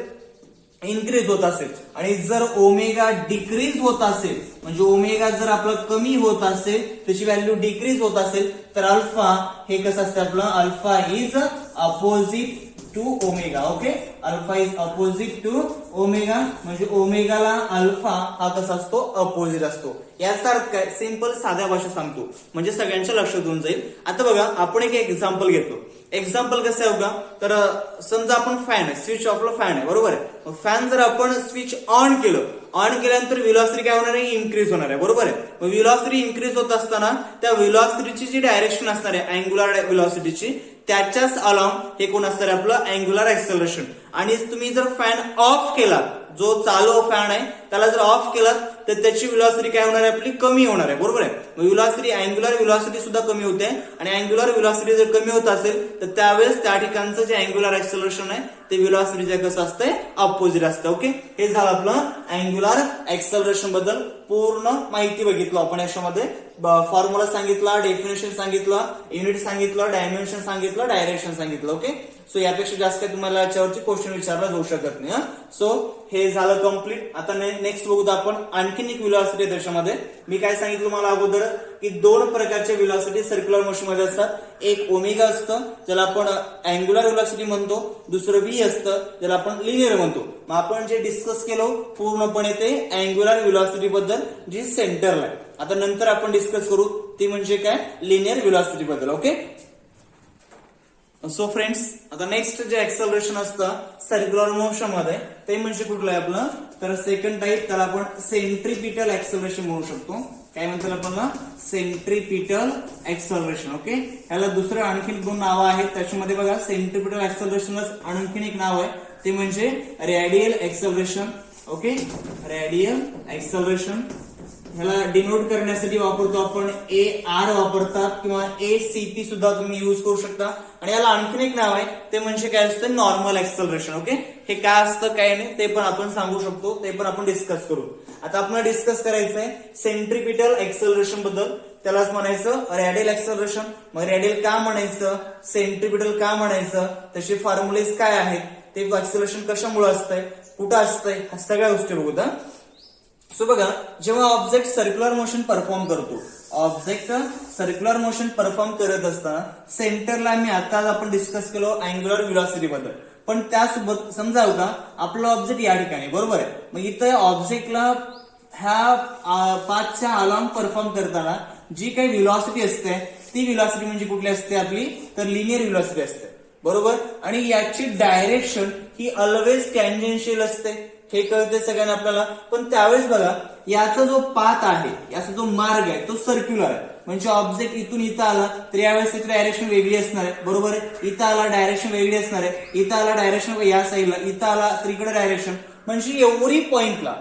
[SPEAKER 1] इन्क्रीज होत असेल. आणि जर ओमेगा डिक्रीज होत असेल म्हणजे ओमेगा जर आपलं कमी होत असेल त्याची व्हॅल्यू डिक्रीज होत असेल तर अल्फा हे कसं असतं आपलं alpha is opposite to omega. Okay, alpha is opposite to omega म्हणजे ओमेगाला अल्फा हा कसा असतो अपोजिट असतो. याचा अर्थ काय सिंपल साध्या भाषेत सांगतो म्हणजे सगळ्यांच्या लक्षात येऊन जाईल. आता बघा आपण एक एक्झाम्पल घेतो. एक्झाम्पल कसं आहे बघा तर समजा आपण फॅन आहे, स्विच ऑफला फॅन आहे बरोबर आहे. फॅन जर आपण स्विच ऑन केल्यानंतर व्हेलॉसिटी काय होणार आहे इन्क्रीज होणार आहे बरोबर आहे. मग व्हेलॉसिटी इन्क्रीज होत असताना त्या व्हेलॉसिटीची जी डायरेक्शन असणार आहे अँग्युलर व्हेलॉसिटीची त्याच्याच अलॉंग हे कोण असणार आहे आपलं अँग्युलर एक्सेलरेशन. आणि तुम्ही जर फॅन ऑफ केला, जो चालू फॅन आहे त्याला जर ऑफ केला तर त्याची व्हेलॉसिटी काय होणार आहे आपली कमी होणार आहे बरोबर आहे. व्हेलॉसिटी अँग्युलर व्हेलॉसिटी सुद्धा कमी होते आणि अँग्युलर व्हेलॉसिटी जर कमी होत असेल तर त्यावेळेस त्या ठिकाणचं जे अँग्युलर एक्सेलरेशन आहे ते व्हेलॉसिटीच्या कसं असतंय अपोजिट असतं. ओके, हे झालं आपलं अँग्युलर एक्सेलरेशन बद्दल पूर्ण माहिती बघितलं आपण. याच्यामध्ये फॉर्म्युला सांगितला, डेफिनेशन सांगितलं, युनिट सांगितलं, डायमेन्शन सांगितलं, डायरेक्शन सांगितलं. ओके, सो यापेक्षा जास्त काही तुम्हाला याच्यावरती क्वेश्चन विचारला जाऊ शकत नाही. सो हे झालं कम्प्लीट. आता नेक्स्ट बघूत आपण आणखीन एक व्हेलॉसिटी त्याच्यामध्ये. मी काय सांगितलं तुम्हाला अगोदर की दोन प्रकारचे व्हेलॉसिटी सर्क्युलर मोशन मध्ये असतात. एक ओमेगा असतं ज्याला आपण अँग्युलर व्हेलॉसिटी म्हणतो, दुसरं व्ही असतं ज्याला आपण लिनियर म्हणतो. मग आपण जे डिस्कस केलं पूर्णपणे ते अँग्युलर व्हेलॉसिटी बद्दल जी सेंटरला आहे. आता नंतर आपण डिस्कस करू ती म्हणजे काय लिनियर व्हेलॉसिटी बद्दल. ओके. सो फ्रेंड्स, आता नेक्स्ट जे एक्सेलरेशन असतं सर्क्युलर मोशन मध्ये ते म्हणजे कुठलं आहे आपलं, तर सेकंड टाईप, त्याला आपण सेंट्रीपिटल एक्सेलरेशन म्हणू शकतो. काय म्हणतात आपण, सेंट्रीपिटल एक्सेलरेशन. ओके. याला दुसरं आणखीन दोन नावं आहेत. त्याच्यामध्ये बघा सेंट्रीपिटल एक्सेलरेशनच आणखीन एक नाव आहे ते म्हणजे radial acceleration. Okay. Radial acceleration ह्याला डिनोट करण्यासाठी वापरतो आपण AR वापरतात किंवा ACP सुद्धा तुम्ही युज करू शकता. आणि याला आणखीन एक नाव आहे ते म्हणजे काय असतं, नॉर्मल एक्सेलरेशन. ओके. हे काय असतं काय नाही ते पण आपण सांगू शकतो, ते पण आपण डिस्कस करू. आता आपण डिस्कस करायचंय सेंट्रीपिटल एक्सेलरेशन बद्दल. त्यालाच म्हणायचं रेडियल एक्सेलरेशन. मग रेडियल का म्हणायचं, सेंट्रीपिटल का म्हणायचं, त्याचे फॉर्म्युलेज काय आहेत, ते एक्सेलरेशन कशामुळे असतंय, कुठं असतंय, सगळ्या गोष्टी बघू. सो बघा, जेव्हा ऑब्जेक्ट सर्क्युलर मोशन परफॉर्म करतो, ऑब्जेक्ट सर्क्युलर मोशन परफॉर्म करत असताना सेंटरला मी आता आपण डिस्कस केलो अँग्युलर व्हेलॉसिटी बद्दल. पण त्यासोबत समजा का आपलं ऑब्जेक्ट या ठिकाणी बरोबर आहे. मग इथं ऑब्जेक्टला ह्या पाथच्या अलॉंग परफॉर्म करताना जी काही व्हेलॉसिटी असते ती व्हेलॉसिटी म्हणजे कुठली असते आपली, तर लिनियर व्हेलॉसिटी असते बरोबर. आणि याची डायरेक्शन ही ऑलवेज टँजेन्शियल असते, हे कळते सगळ्यांना आपल्याला. पण त्यावेळेस बघा याचा जो पाथ आहे, याचा जो मार्ग आहे तो सर्क्युलर आहे. म्हणजे ऑब्जेक्ट इथून इथं आला तर यावेळेस त्याची डायरेक्शन वेगळी असणार आहे बरोबर आहे. इथं आला डायरेक्शन वेगळी असणार आहे, इथं आला डायरेक्शन या साईडला, इथं आला तर इकडे डायरेक्शन. म्हणजे एव्हरी पॉइंटला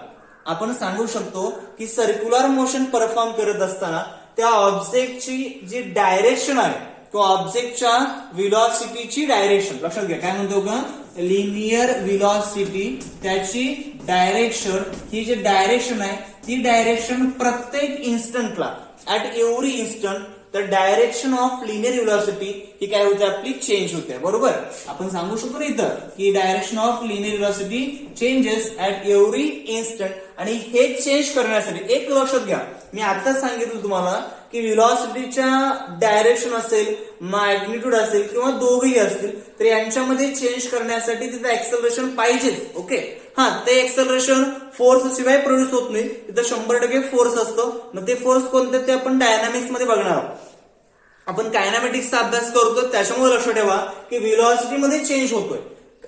[SPEAKER 1] आपण सांगू शकतो की सर्क्युलर मोशन परफॉर्म करत असताना त्या ऑब्जेक्टची जी डायरेक्शन आहे तो ऑब्जेक्टच्या व्हेलॉसिटीची डायरेक्शन लक्षात घ्या. काय म्हणतो का, लिनियर व्हेलॉसिटी, त्याची डायरेक्शन, ही जी डायरेक्शन आहे ती डायरेक्शन प्रत्येक इन्स्टंटला ऍट एव्हरी इन्स्टंट तर डायरेक्शन ऑफ लिनियर व्हेलॉसिटी ही काय होते आपली, चेंज होते बरोबर. आपण सांगू शकतो ना इथं की direction of linear velocity changes at every instant. आणि हे चेंज करण्यासाठी एक लक्षात घ्या, मी आताच सांगितलं तुम्हाला की व्हेलॉसिटीच्या डायरेक्शन असेल, मॅग्निट्यूड असेल किंवा दोघेही असतील तर यांच्यामध्ये चेंज करण्यासाठी तिथं एक्सेलरेशन पाहिजेच. ओके. ते एक्सेलरेशन फोर्स शिवाय प्रोड्यूस होत नाही, तिथं 100% फोर्स असतो. मग ते फोर्स कोणते ते आपण डायनामिक्स मध्ये बघणार आहोत. आपण कायनामेटिक्सचा अभ्यास करतो त्याच्यामुळे लक्षात ठेवा की व्हेलॉसिटी मध्ये चेंज होतोय.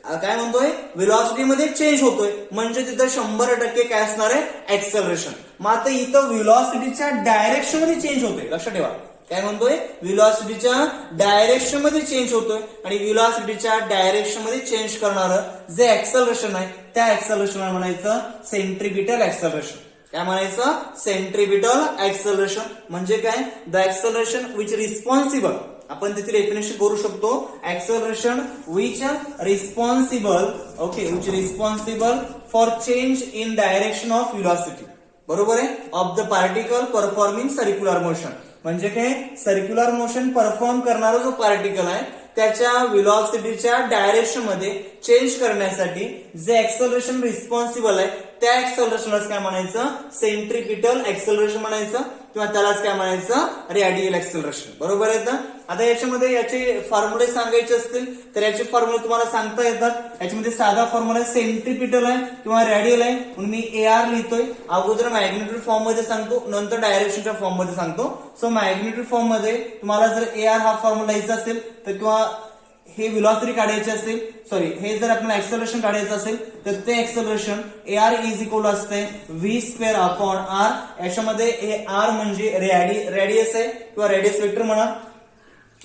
[SPEAKER 1] काय म्हणतोय, व्हेलॉसिटी मध्ये चेंज होतोय म्हणजे तिथं 100% काय असणार आहे, एक्सेलरेशन. मग आता इथं व्हेलॉसिटीच्या डायरेक्शन मध्ये चेंज होतोय, लक्षात ठेवा. काय म्हणतोय, व्हेलॉसिटीच्या डायरेक्शन मध्ये चेंज होतोय आणि व्हेलॉसिटीच्या डायरेक्शन मध्ये चेंज करणारं जे एक्सेलरेशन आहे त्या एक्सेलरेशनला म्हणायचं सेंट्रीपिटल एक्सेलरेशन. काय म्हणायचं, सेंट्रीपिटल एक्सेलरेशन. म्हणजे काय, द एक्सेलरेशन विच रिस्पॉन्सिबल, आपण त्याची डेफिनेशन करू शकतो, acceleration which responsible, okay, which responsible for change in direction of velocity बरोबर आहे, of the particle performing circular motion. म्हणजे काय, सर्क्युलर मोशन परफॉर्म करणारा जो पार्टिकल आहे त्याच्या व्हेलॉसिटीच्या डायरेक्शन मध्ये चेंज करण्यासाठी जे एक्सेलरेशन रिस्पॉन्सिबल आहे त्या एक्सेलरेशनलाच काय म्हणायचं, सेंट्रीपिटल एक्सेलरेशन म्हणायचं किंवा त्यालाच काय म्हणायचं, रेडियल एक्सेलरेशन बरोबर आहे. आता याच्यामध्ये याचे फॉर्म्युले सांगायचे असतील तर याचे फॉर्म्युले तुम्हाला सांगता येतात. याच्यामध्ये साधा फॉर्म्युला सेंट्रीपिटल आहे किंवा रेडियल आहे म्हणून मी AR लिहितोय. अगोदर मॅग्निट्यूड फॉर्म मध्ये सांगतो, नंतर डायरेक्शनच्या फॉर्म मध्ये सांगतो. सो मॅग्निट्यूड फॉर्म मध्ये तुम्हाला जर AR हा फॉर्म्युला लिहायचा असेल तर किंवा हे व्हेलॉसिटी काढायची असेल, सॉरी हे जर आपल्याला एक्सेलरेशन काढायचं असेल तर ते एक्सेलरेशन AR इज इक्वल असते v² अपॉन r. याच्यामध्ये हे R म्हणजे रेडियस आहे किंवा रेडियस वेक्टर म्हणा.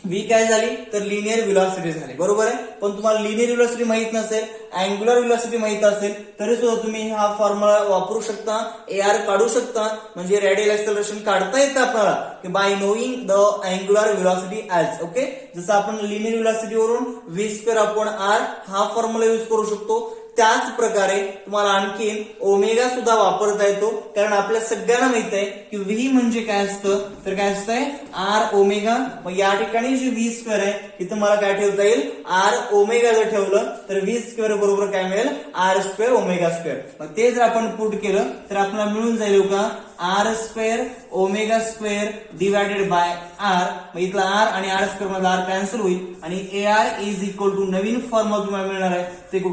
[SPEAKER 1] V काय झाली तर लिनियर व्हेलॉसिटी झाली बरोबर आहे. पण तुम्हाला लिनियर व्हेलॉसिटी माहित नसेल, अँग्युलर व्हेलॉसिटी माहित असेल तरी सुद्धा तुम्ही हा फॉर्म्युला वापरू शकता, AR काढू शकता. म्हणजे रेडियल एक्सेलरेशन काढता येतं आपल्याला की by knowing the angular velocity as. Okay. जसं आपण लिनियर व्हेलॉसिटी वरून v² अपॉन r हा फॉर्म्युला युज करू शकतो त्याच प्रकारे तुम्हाला आणखीन ओमेगा सुद्धा वापरता येतो, कारण आपल्या सगळ्यांना माहित आहे की व्ही म्हणजे काय असतं, तर काय असतंय आर ओमेगा. मग या ठिकाणी जी व्ही स्क्वेअर आहे इथं मला काय ठेवता येईल, आर ओमेगा जर ठेवलं तर व्ही स्क्वेअर बरोबर काय मिळेल, आर स्क्वेअर ओमेगा स्क्वेअर. मग ते जर आपण पुट केलं तर आपल्याला मिळून जाईल का r square omega square divided by r. मग इथला आर आणि आर स्क्वेअर मधला आर कॅन्सल होईल आणि a r is equal to नवीन फॉर्म्युला तुम्हाला मिळणार आहे ते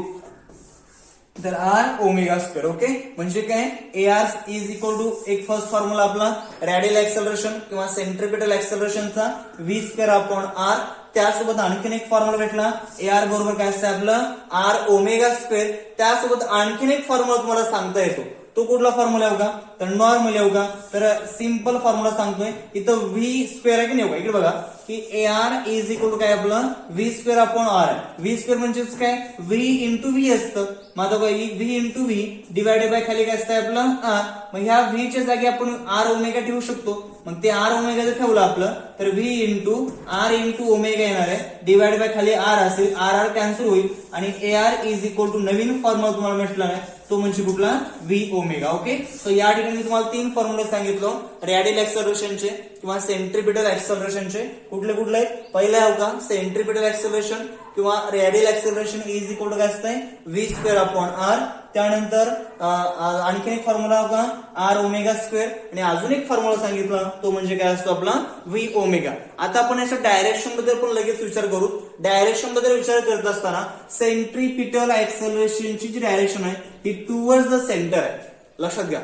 [SPEAKER 1] तर आर ओमेगा स्क्वेअर. ओके, म्हणजे काय a r is equal to एक फर्स्ट फॉर्म्युला आपला रॅडियल ऍक्सेलरेशन किंवा सेंट्रिपिटल ऍक्सेलरेशनचा व्ही स्क्वेअर अपॉन आर. त्यासोबत आणखीन एक फॉर्म्युला भेटला ए आर बरोबर काय असतं आपलं आर ओमेगा स्क्वेअर. त्यासोबत आणखीन एक फॉर्म्युला तुम्हाला सांगता येतो, तो कुठला फॉर्म्युला आहे का, तर नॉर्मल आहे का, तर सिंपल फॉर्म्युला सांगतोय. इथं व्ही स्क्वेअर आहे की नाही, इकडे बघा की a r is equal to काय आपलं व्ही स्क्वेअर अपॉन आर आहे. व्ही स्क्वेअर म्हणजेच काय व्ही इंटू व्ही असतं. मग आता v into v divided by खाली काय असतं आपलं आर. मग ह्या व्हीच्या जागी आपण आर ओमेगा ठेवू शकतो. मग ते आर ओमेगा जर ठेवलं आपलं तर v into r into omega येणार आहे डिवायडेड बाय खाली आर असेल, आर आर कॅन्सल होईल आणि a r is equal to नवीन फॉर्म्युला तुम्हाला भेटला आहे तो म्हणजे कुठला व्ही ओमेगा. ओके, सो या ठिकाणी मी तुम्हाला 3 फॉर्म्युले सांगितलं रॅडियल ऍक्सेलरेशनचे किंवा सेंट्रिपिटल ऍक्सेलरेशनचे. कुठले कुठले पहिले आहे का सेंट्रिपिटल ऍक्सेलरेशन किंवा radial acceleration is equal to काय असतंय व्ही स्क्वेअर अपॉन आर. त्यानंतर आणखीन एक फॉर्म्युला होता आर ओमेगा स्क्वेअर आणि अजून एक फॉर्म्युला सांगितला तो म्हणजे काय असतो आपला व्ही ओमेगा. आता आपण याच्या डायरेक्शन बद्दल पण लगेच विचार करू. डायरेक्शन बद्दल विचार करत असताना सेंट्रिपिटल ऍक्सेलरेशनची जी डायरेक्शन आहे ही टुवर्ड्स द सेंटर आहे, लक्षात घ्या.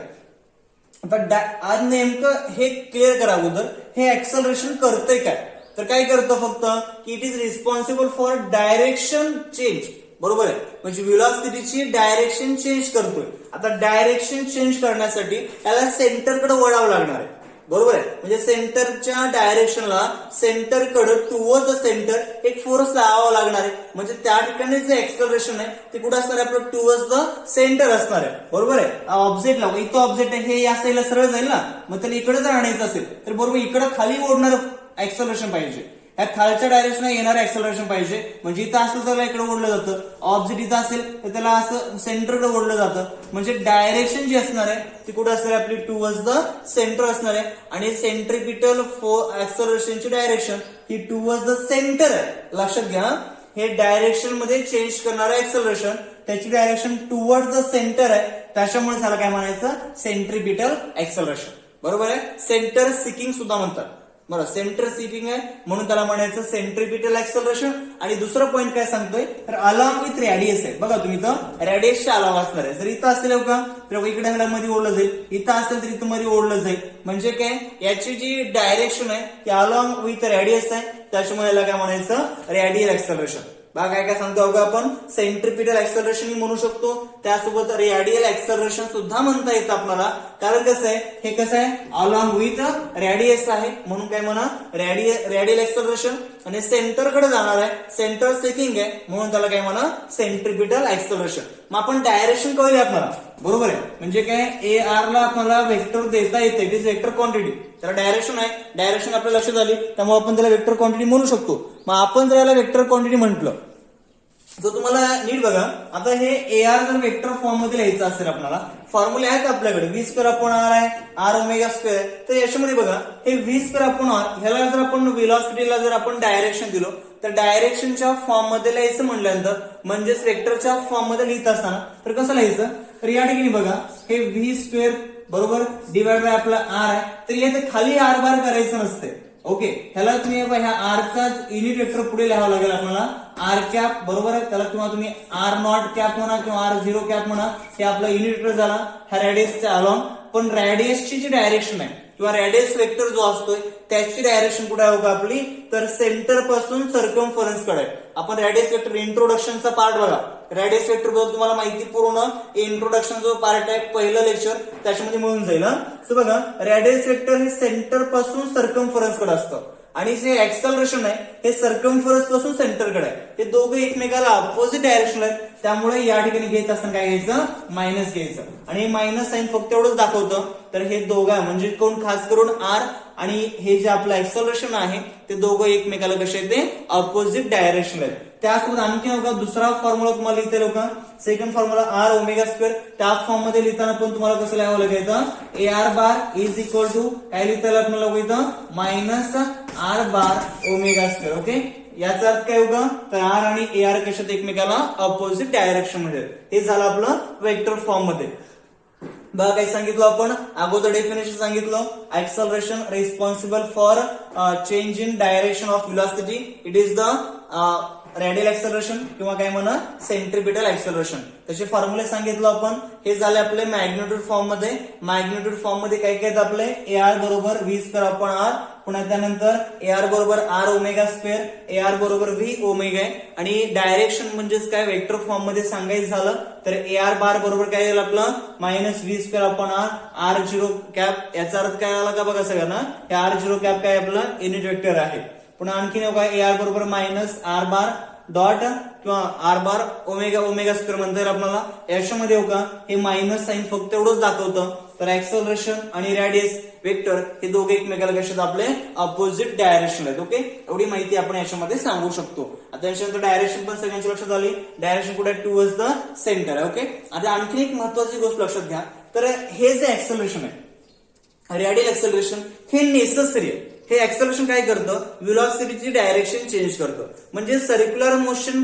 [SPEAKER 1] आता आज नेमकं हे क्लिअर करा अगोदर हे ऍक्सेलरेशन करतंय काय, तर काय करतं फक्त की it is responsible for direction change. बरोबर आहे, म्हणजे व्हेलॉसिटीची डायरेक्शन चेंज करतोय. आता डायरेक्शन चेंज करण्यासाठी त्याला सेंटरकडे वळावं लागणार आहे. बरोबर आहे, म्हणजे सेंटरच्या डायरेक्शनला सेंटरकडे टुवर्ड्स द सेंटर एक फोर्स लावावा लागणार आहे. म्हणजे त्या ठिकाणी जे एक्सेलरेशन आहे ते कुठं असणार आहे आपलं टुवर्ड्स द सेंटर असणार आहे. बरोबर आहे, ऑब्जेक्ट लावा इथं ऑब्जेक्ट आहे हे या साईडला सरळ जाईल ना, मग त्याला इकडे जर आणायचं असेल तर बरोबर इकडे खाली ओढणार एक्सेलरेशन पाहिजे, या खालच्या डायरेक्शन येणारं एक्सेलरेशन पाहिजे. म्हणजे इथं असेल तर त्याला इकडे ओढलं जातं, ऑब्जेक्ट इथं असेल तर त्याला असं सेंटरकडे ओढलं जातं. म्हणजे डायरेक्शन जी असणार आहे ती कुठे असणार आहे आपली टुवर्ड्स द सेंटर असणार आहे. आणि सेंट्रिपिटल एक्सेलरेशनची डायरेक्शन ही टुवर्ड्स द सेंटर आहे. लक्षात घ्या, हे डायरेक्शन मध्ये चेंज करणारं एक्सेलरेशन त्याची डायरेक्शन टुवर्ड्स द सेंटर आहे, त्याच्यामुळे त्याला काय म्हणायचं सेंट्रिपिटल एक्सेलरेशन. बरोबर आहे, सेंटर सिकिंग सुद्धा म्हणतात. बरं, सेंटर सिकिंग आहे म्हणून त्याला म्हणायचं सेंट्रिपिटल एक्सेलरेशन. आणि दुसरं पॉईंट काय सांगतोय तर अलॉंग विथ रेडियस आहे. बघा तुम्ही इथं रेडियसच्या अलॉंग असणार आहे. जर इथं असेल का तर इकडे ह्याला मध्ये ओढलं जाईल, इथं असेल तर इथं मध्ये ओढलं जाईल. म्हणजे काय याची जी डायरेक्शन आहे ती अलॉंग विथ रेडियस आहे, त्याच्यामुळे याला काय म्हणायचं रेडियल एक्सेलरेशन. बघा काय काय सांगतो का आपण सेंट्रिपिटल एक्सेलरेशन म्हणू शकतो, त्यासोबत रेडियल एक्सेलरेशन सुद्धा म्हणता येतं आपल्याला. कारण कसं आहे हे कसं आहे अलॉंग विथ रेडियस आहे म्हणून काय म्हणा रेडियल एक्सेलरेशन. आणि सेंटरकडे जाणार आहे सेंटर सेकिंग आहे म्हणून त्याला काय म्हणा सेंट्रिपिटल एक्सेलरेशन. मग आपण डायरेक्शन कळले आपल्याला. बरोबर आहे, म्हणजे काय ए आर ला आपल्याला वेक्टर देता येते, इट इज वेक्टर क्वांटिटी. त्याला डायरेक्शन आहे, डायरेक्शन आपल्या लक्षात आली त्यामुळे आपण त्याला वेक्टर क्वांटिटी म्हणू शकतो. मग आपण जर याला वेक्टर क्वांटिटी म्हटलं तर तुम्हाला नीट बघा, आता हे ए आर जर वेक्टर फॉर्म मध्ये लिहायचं असेल आपल्याला फॉर्म्युले आहेत आपल्याकडे व्ही स्क्वेअर अपॉन आर आहे आर ओमेगा स्क्वेअर. तर याच्यामध्ये बघा हे व्ही स्क्वेअर अपॉन आर ह्याला जर आपण व्हेलॉसिटीला जर आपण डायरेक्शन दिलो तर डायरेक्शनच्या फॉर्म मध्ये लिहायचं म्हणल्यानंतर म्हणजेच वेक्टरच्या फॉर्म मध्ये लिहित असताना तर कसं लिहायचं तर या ठिकाणी बघा हे व्ही स्क्वेअर बरोबर डिवाइड बाय आपला आर आहे. तर याचे खाली आर बार करायचं नसते. ओके, ह्याला तुम्ही ह्या आरचाच युनिट वेक्टर पुढे लिहावं लागेल आपल्याला आर कॅप. बरोबर आहे, त्याला किंवा तुम्ही आर नॉट कॅप म्हणा किंवा आर झिरो कॅप म्हणा, हे आपला युनिट वेक्टर झाला ह्या रेडियसच्या अलॉंग. पण रेडियसची जी डायरेक्शन आहे किंवा रेडियस वेक्टर जो असतोय त्याची डायरेक्शन कुठे आहे का आपली तर सेंटर पासून सर्कम्फरन्स कडे. आपण रेडियस वेक्टर इंट्रोडक्शनचा पार्ट बघा, रेडियस वेक्टर बद्दल तुम्हाला माहिती पूर्ण इंट्रोडक्शन जो पार्ट आहे पहिलं लेक्चर त्याच्यामध्ये मिळून जाईल. सो बघा रेडियस वेक्टर हे सेंटर पासून सर्कम्फरन्स कडे असतं आणि जे एक्सेलरेशन आहे हे सर्कम्फरन्स पासून सेंटरकडे आहे. हे दोघं एकमेकाला अपोजिट डायरेक्शन आहेत, त्यामुळे या ठिकाणी घेत असताना काय घ्यायचं मायनस घ्यायचं. आणि हे मायनस साईन फक्त एवढंच दाखवतं तर हे दोघं म्हणजे कोण खास करून आर आणि हे जे आपलं एक्सेलरेशन आहे ते दोघं एकमेकाला कसे आहेत ते अपोजिट डायरेक्शन आहेत. त्यासोबत आणखी बघा दुसरा फॉर्म्युला तुम्हाला लिहिता येईल का, second formula r omega square. त्या फॉर्म मध्ये लिहिताना पण तुम्हाला कसं लिहावं लागेल, a r bar is equal to काय लिहिता येईल आपल्याला इथं minus r bar omega square. Okay, याचा अर्थ काय होगा, तर आर आणि ए आर कशात एकमेकाला अपोजिट डायरेक्शन मध्ये. हे झालं आपलं वेक्टर फॉर्म मध्ये. बघा काय सांगितलं आपण अगोदर डेफिनेशन सांगितलं, acceleration responsible for change in direction of velocity. It is the radial acceleration किंवा काय म्हणा सेंट्रिपिटल एक्सेलरेशन. त्याचे फॉर्म्युले सांगितलं आपण. हे झाले आपले मॅग्निट्यूड फॉर्म मध्ये. मॅग्निट्यूड फॉर्म मध्ये काय काय आपले ए आर बरोबर व्ही स्क्वेअर आपण आर, पुन्हा त्यानंतर ए आर बरोबर r omega square, a r बरोबर व्ही ओमेगा आहे. आणि डायरेक्शन म्हणजेच काय वेक्टर फॉर्म मध्ये सांगायचं झालं तर ए आर बार बरोबर काय येईल आपलं मायनस व्ही स्क्वेअर आपण आर, आर झिरो कॅप. याचा अर्थ काय आला का बघा सगळ्यांना, हे आर झिरो कॅप काय आपलं युनिट वेक्टर आहे. पुन्हा आणखी काय ए आर बरोबर मायनस आर बार डॉट किंवा r bar omega omega square म्हणता येईल आपल्याला. याच्यामध्ये हो का हे मायनस साइन फक्त एवढंच दाखवतं, तर एक्सेलरेशन आणि रेडियस वेक्टर हे दोघे एकमेकाला कशात आपले अपोजिट डायरेक्शन आहेत. ओके, एवढी माहिती आपण याच्यामध्ये सांगू शकतो. आता याच्यानंतर डायरेक्शन पण सगळ्यांच्या लक्षात आली. डायरेक्शन कुठे टुवर्ड्स द सेंटर आहे. ओके, आता आणखी एक महत्वाची गोष्ट लक्षात घ्या, तर हे जे एक्सेलरेशन आहे रेडियल एक्सेलरेशन हे नेसेसरी आहे. हे एक्सेलरेशन काय करतं, व्हेलॉसिटीची डायरेक्शन चेंज करतं. म्हणजे सर्क्युलर मोशन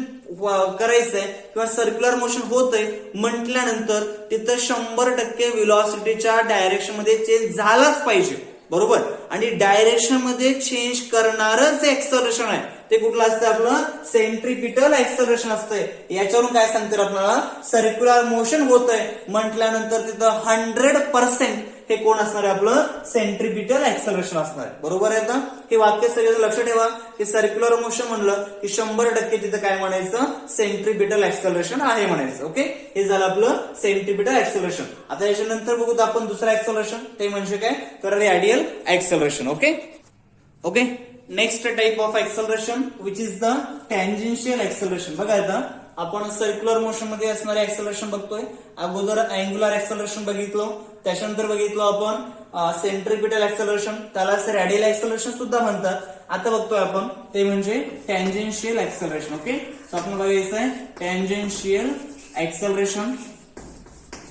[SPEAKER 1] करायचंय किंवा सर्क्युलर मोशन होतंय म्हटल्यानंतर तिथं 100% व्हेलॉसिटीच्या डायरेक्शन मध्ये चेंज झालाच पाहिजे, बरोबर. आणि डायरेक्शन मध्ये चेंज करणारच एक्सेलरेशन आहे ते कुठलं असतं आपलं सेंट्रिपिटल एक्सेलरेशन असतंय. याच्यावरून काय सांगतात आपल्याला, सर्क्युलर मोशन होतंय म्हटल्यानंतर तिथं 100% हे कोण असणार आहे आपलं सेंट्रिपिटल एक्सेलरेशन असणार आहे, बरोबर आहे. का हे वाक्य सगळं लक्षात ठेवा की सर्क्युलर मोशन म्हणलं की 100% तिथं काय म्हणायचं सेंट्रिपिटल एक्सेलरेशन आहे म्हणायचं. ओके, हे झालं आपलं सेंट्रिपिटल एक्सेलरेशन. आता याच्यानंतर बघूत आपण दुसरं एक्सेलरेशन, ते म्हणजे काय तर radial acceleration. Okay okay next type of acceleration which is the tangential acceleration. बघा आता आपण सर्क्युलर मोशन मध्ये असणारे एक्सेलरेशन बघतोय. अगोदर अँग्युलर एक्सेलरेशन बघितलं, त्याच्यानंतर बघितलं आपण सेंट्रिपिटल एक्सेलरेशन, त्यालाच रेडियल एक्सेलरेशन सुद्धा म्हणतात. आता बघतोय आपण ते म्हणजे टँजेन्शियल एक्सेलरेशन. ओके, सो आपण बघायचं आहे टँजेन्शियल एक्सेलरेशन.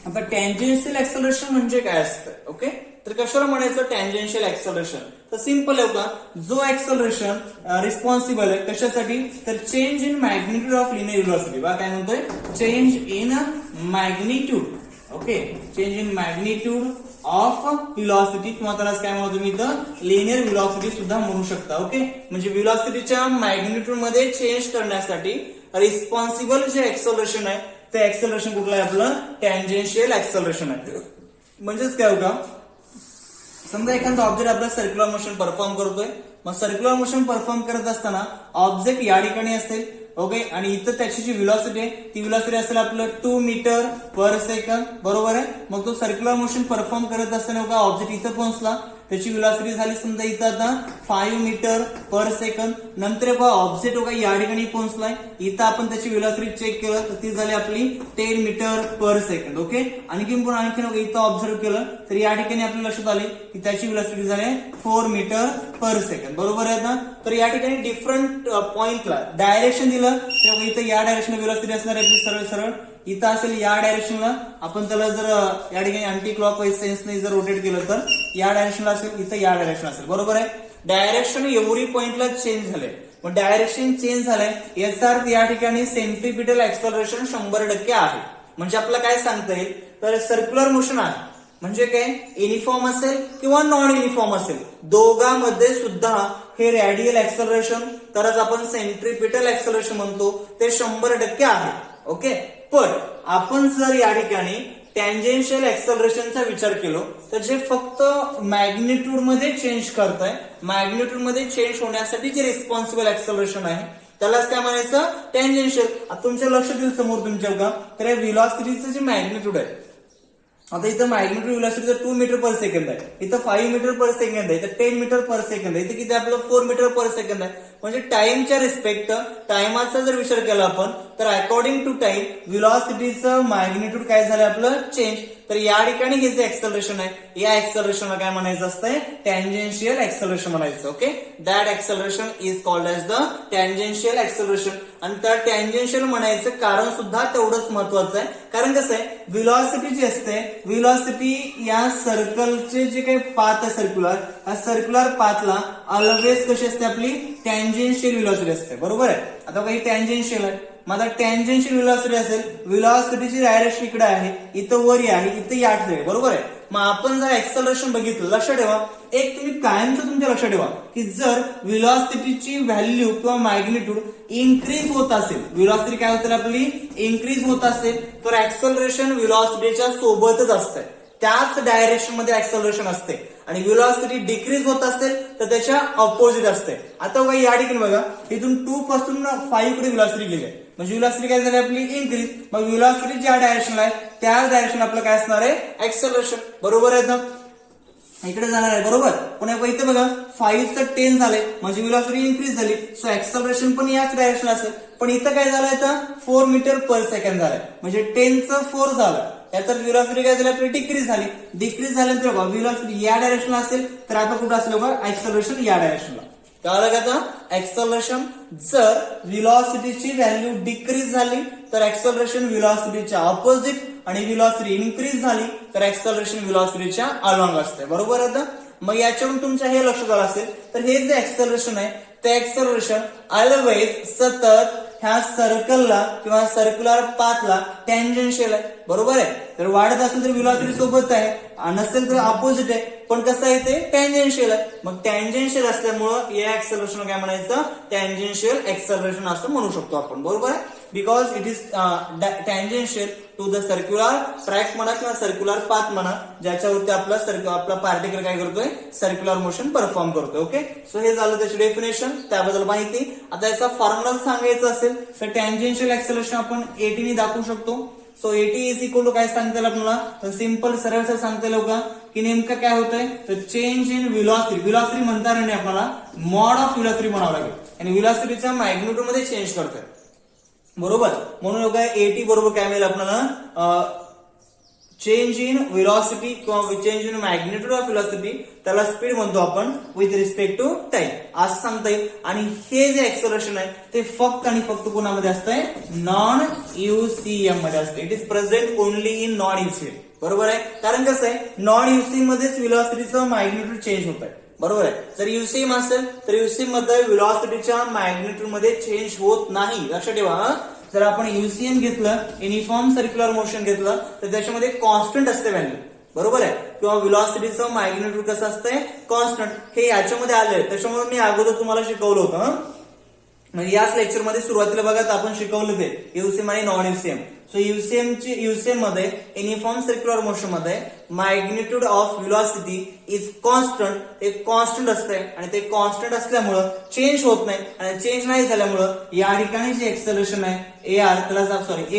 [SPEAKER 1] आता टँजेन्शियल एक्सेलरेशन म्हणजे काय असतं, ओके, तर कशाला म्हणायचं टँजेन्शियल एक्सेलरेशन, तर सिंपल आहे का, जो एक्सेलरेशन रिस्पॉन्सिबल आहे कशासाठी, तर change in magnitude of linear velocity. बघा काय म्हणतोय, change in magnitude. Okay, change in magnitude of velocity किंवा त्याला काय म्हणतो तुम्ही इथं लिनियर व्हेलॉसिटी सुद्धा म्हणू शकता. ओके, म्हणजे व्हेलॉसिटीच्या मॅग्निट्यूड मध्ये चेंज करण्यासाठी रिस्पॉन्सिबल जे एक्सेलरेशन आहे ते एक्सेलरेशन कुठलं आहे आपलं टँजेन्शियल एक्सेलरेशन आहे. म्हणजेच काय होतं, समजा एखादा ऑब्जेक्ट आपला सर्क्युलर मोशन परफॉर्म करतोय, मग सर्क्युलर मोशन परफॉर्म करत असताना ऑब्जेक्ट या ठिकाणी असेल. ओके, आणि इथं त्याची जी व्हेलॉसिटी आहे ती व्हेलॉसिटी असेल आपलं 2 मीटर पर सेकंद, बरोबर आहे. मग तो सर्क्युलर मोशन परफॉर्म करत असताना बघा ऑब्जेक्ट इथं पोहोचला, त्याची व्हेलॉसिटी झाली समजा इथं आता 5 मीटर पर सेकंद. नंतर बघा ऑब्जेक्ट बघा या ठिकाणी पोहोचलाय, इथं आपण त्याची व्हेलॉसिटी चेक केलं तर ती झाली आपली 10 मीटर पर सेकंद. ओके, आणखी इथं ऑब्झर्व केलं तर या ठिकाणी आपल्याला लक्षात आले की त्याची व्हेलॉसिटी झाली 4 मीटर पर सेकंद, बरोबर आहे ना. तर या ठिकाणी डिफरंट पॉइंटला डायरेक्शन दिलं तर इथं या डायरेक्शनला व्हेलॉसिटी असणार आहे सरळ सरळ, इथं असेल या डायरेक्शनला, आपण त्याला जर या ठिकाणी अँटी क्लॉकवाईज सेन्सने जर रोटेट केलं तर या डायरेक्शनला असेल, इथं या डायरेक्शन असेल, बरोबर आहे. डायरेक्शन एव्हरी पॉइंटला चेंज झालंय, मग डायरेक्शन चेंज झालंय याचा अर्थ या ठिकाणी सेंट्रिपिटल एक्सेलरेशन 100% आहे. म्हणजे आपल्याला काय सांगता येईल, तर सर्क्युलर मोशन आहे म्हणजे काय युनिफॉर्म असेल किंवा नॉन युनिफॉर्म असेल, दोघांमध्ये सुद्धा हे रेडियल एक्सेलरेशन तरच आपण सेंट्रिपिटल एक्सेलरेशन म्हणतो ते 100% आहे. ओके, पण आपण जर या ठिकाणी टँजेन्शियल एक्सेलरेशनचा विचार केलो तर जे फक्त मॅग्निट्यूड मध्ये चेंज करतंय, मॅग्निट्यूड मध्ये चेंज होण्यासाठी जे रिस्पॉन्सिबल एक्सेलरेशन आहे त्यालाच काय म्हणायचं टँजेन्शियल. आता तुमच्या लक्षात येईल समोर तुमच्या का, तर या व्हेलॉसिटीचं जे मॅग्निट्यूड आहे, आता इथं मॅग्निट्यूड व्हेलॉसिटी 2 मीटर पर सेकंद आहे, इथं 5 मीटर पर सेकंद आहे, इथं 10 मीटर पर सेकंद आहे, इथं किती आपलं 4 मीटर पर सेकंद आहे. म्हणजे टाइमच्या रिस्पेक्ट टाइमाचा जर विचार केला आपण तर अकॉर्डिंग टू टाइम व्हेलॉसिटीचं मॅग्निट्यूड काय झालं आपलं चेंज. तर या ठिकाणी हे जे एक्सेलरेशन आहे या एक्सेलरेशनला काय म्हणायचं असतंय टॅन्जेन्शियल एक्सेलरेशन म्हणायचं. Okay, that acceleration is called as the tangential acceleration. आणि त्या टॅन्जेन्शियल म्हणायचं कारण सुद्धा तेवढंच महत्वाचं आहे. कारण कसं आहे व्हेलॉसिटी जी असते व्हेलॉसिटी या सर्कलचे जे काही पाथ आहे सर्क्युलर पाथला ऑलवेज कशी असते आपली टॅन्जेन्शियल व्हेलॉसिटी असते. बरोबर आहे. आता काही टॅन्जेन्शियल आहे माझा टॅन्जेन्शियल व्हेलॉसिटी असेल व्हेलॉसिटीची डायरेक्शन इकडे आहे इथं वरी आहे इथं याठ आहे. बरोबर आहे. मग आपण जर एक्सेलरेशन बघितलं लक्षात ठेवा एक तुम्ही कायमचं तुमच्या लक्षात ठेवा की जर व्हेलॉसिटीची व्हॅल्यू किंवा मॅग्निट्यूड इन्क्रीज होत असेल व्हेलॉसिटी काय होते आपली इन्क्रीज होत असेल तर एक्सेलरेशन व्हेलॉसिटीच्या सोबतच असतंय त्याच डायरेक्शन मध्ये एक्सेलरेशन असते. आणि व्हेलॉसिटी डिक्रीज होत असेल तर त्याच्या ऑपोजिट असते. आता बघा या ठिकाणी बघा इथून 2 पासून 5 कडे व्हेलॉसिटी गेली म्हणजे व्हेलॉसिटी काय झाली आपली इन्क्रीज. मग व्हेलॉसिटी ज्या डायरेक्शनला आहे त्याच डायरेक्शन आपलं काय असणार आहे एक्सेलरेशन. बरोबर आहे ना इकडे जाणार आहे. बरोबर. पुन्हा इथे बघा 5 चं 10 झालंय म्हणजे व्हेलॉसिटी इन्क्रीज झाली सो एक्सेलरेशन पण याच डायरेक्शन असेल. पण इथं काय झालंय तर 4 मीटर पर सेकंड झालंय म्हणजे 10 चं 4 झालं याच्यात व्हेलॉसिटी काय झाली आपली डिक्रीज झाल्यानंतर बघा व्हेलॉसिटी या डायरेक्शनला असेल तर आता कुठं असेल बघा एक्सेलरेशन या डायरेक्शनला. कळलं का आता एक्सेलरेशन जर व्हेलॉसिटीची व्हॅल्यू डिक्रीज झाली तर एक्सेलरेशन व्हेलॉसिटीच्या ऑपोजिट आणि व्हेलॉसिटी इन्क्रीज झाली तर एक्सेलरेशन व्हेलॉसिटीच्या अलॉंग असते. बरोबर आहे. आता मग याच्यावरून तुमच्या हे लक्षात आलं असेल तर हे जे एक्सेलरेशन आहे ते एक्सेलरेशन ऑलवेज सतत ह्या सर्कलला किंवा सर्क्युलर पाथला टॅन्जेन्शियल आहे. बरोबर आहे. तर वाढत असेल तर व्हेलॉसिटी सोबत आहे नसेल तर ऑपोजिट आहे पण कसं आहे ते टॅन्जेन्शियल आहे. मग टॅन्जेन्शियल असल्यामुळं या एक्सेलरेशन काय म्हणायचं टॅन्जेन्शियल एक्सेलरेशन असं म्हणू शकतो आपण. बरोबर आहे. Because it is tangential to the circular track म्हणा किंवा सर्क्युलर पाथ म्हणा ज्याच्यावरती आपला पार्टिकल काय करतोय सर्क्युलर मोशन परफॉर्म करतोय. ओके सो हे झालं त्याची डेफिनेशन त्याबद्दल माहिती. आता याचा फॉर्म्युला सांगायचा असेल तर टॅन्जेन्शियल एक्सेलरेशन आपण AT ने दाखवू शकतो. So AT is equal to काय सांगता येईल आपल्याला तर सिंपल सरळ सांगता येईल का की नेमकं काय होतंय तर चेंज इन व्हेलॉसिटी म्हणता नाही आपल्याला मॉड ऑफ व्हेलॉसिटी म्हणावं लागेल आणि व्हेलॉसिटीच्या मॅग्निट्यूड मध्ये चेंज करतोय. बरोबर. म्हणून बघा AT बरोबर काय मिळेल आपल्याला चेंज इन व्हेलॉसिटी किंवा change in magnitude of velocity त्याला स्पीड म्हणतो आपण विथ रिस्पेक्ट टू टाइम असं सांगता येईल. आणि हे जे एक्सेलरेशन आहे ते फक्त आणि फक्त कोणामध्ये असतंय नॉन UCM मध्ये असते. It is present only in non UCM. बरोबर आहे. कारण कसं आहे नॉन UCM मध्येच व्हेलॉसिटीचं मॅग्निट्यूड चेंज होत आहे. बरोबर आहे. जर UCM असेल तर UCM मध्ये व्हेलॉसिटीच्या मॅग्निट्यूड मध्ये चेंज होत नाही. लक्षात ठेवा जर आपण UCM घेतलं युनिफॉर्म सर्क्युलर मोशन घेतलं तर त्याच्यामध्ये कॉन्स्टंट असते व्हॅल्यू. बरोबर आहे. किंवा व्हेलॉसिटीचं मॅग्निट्यूड कसं असतंय कॉन्स्टंट हे याच्यामध्ये आलंय त्याच्यामुळे मी अगोदर तुम्हाला शिकवलं होतं म्हणजे याच लेक्चरमध्ये सुरुवातीला बघा आपण शिकवलं ते UCM आणि नॉन UCM. सो UCM मध्ये युनिफॉर्म सर्क्युलर मोशन मध्ये magnitude of velocity is constant. ते कॉन्स्टंट असते आणि ते कॉन्स्टंट असल्यामुळं चेंज होत नाही आणि चेंज नाही झाल्यामुळं या ठिकाणी जे एक्सेलरेशन आहे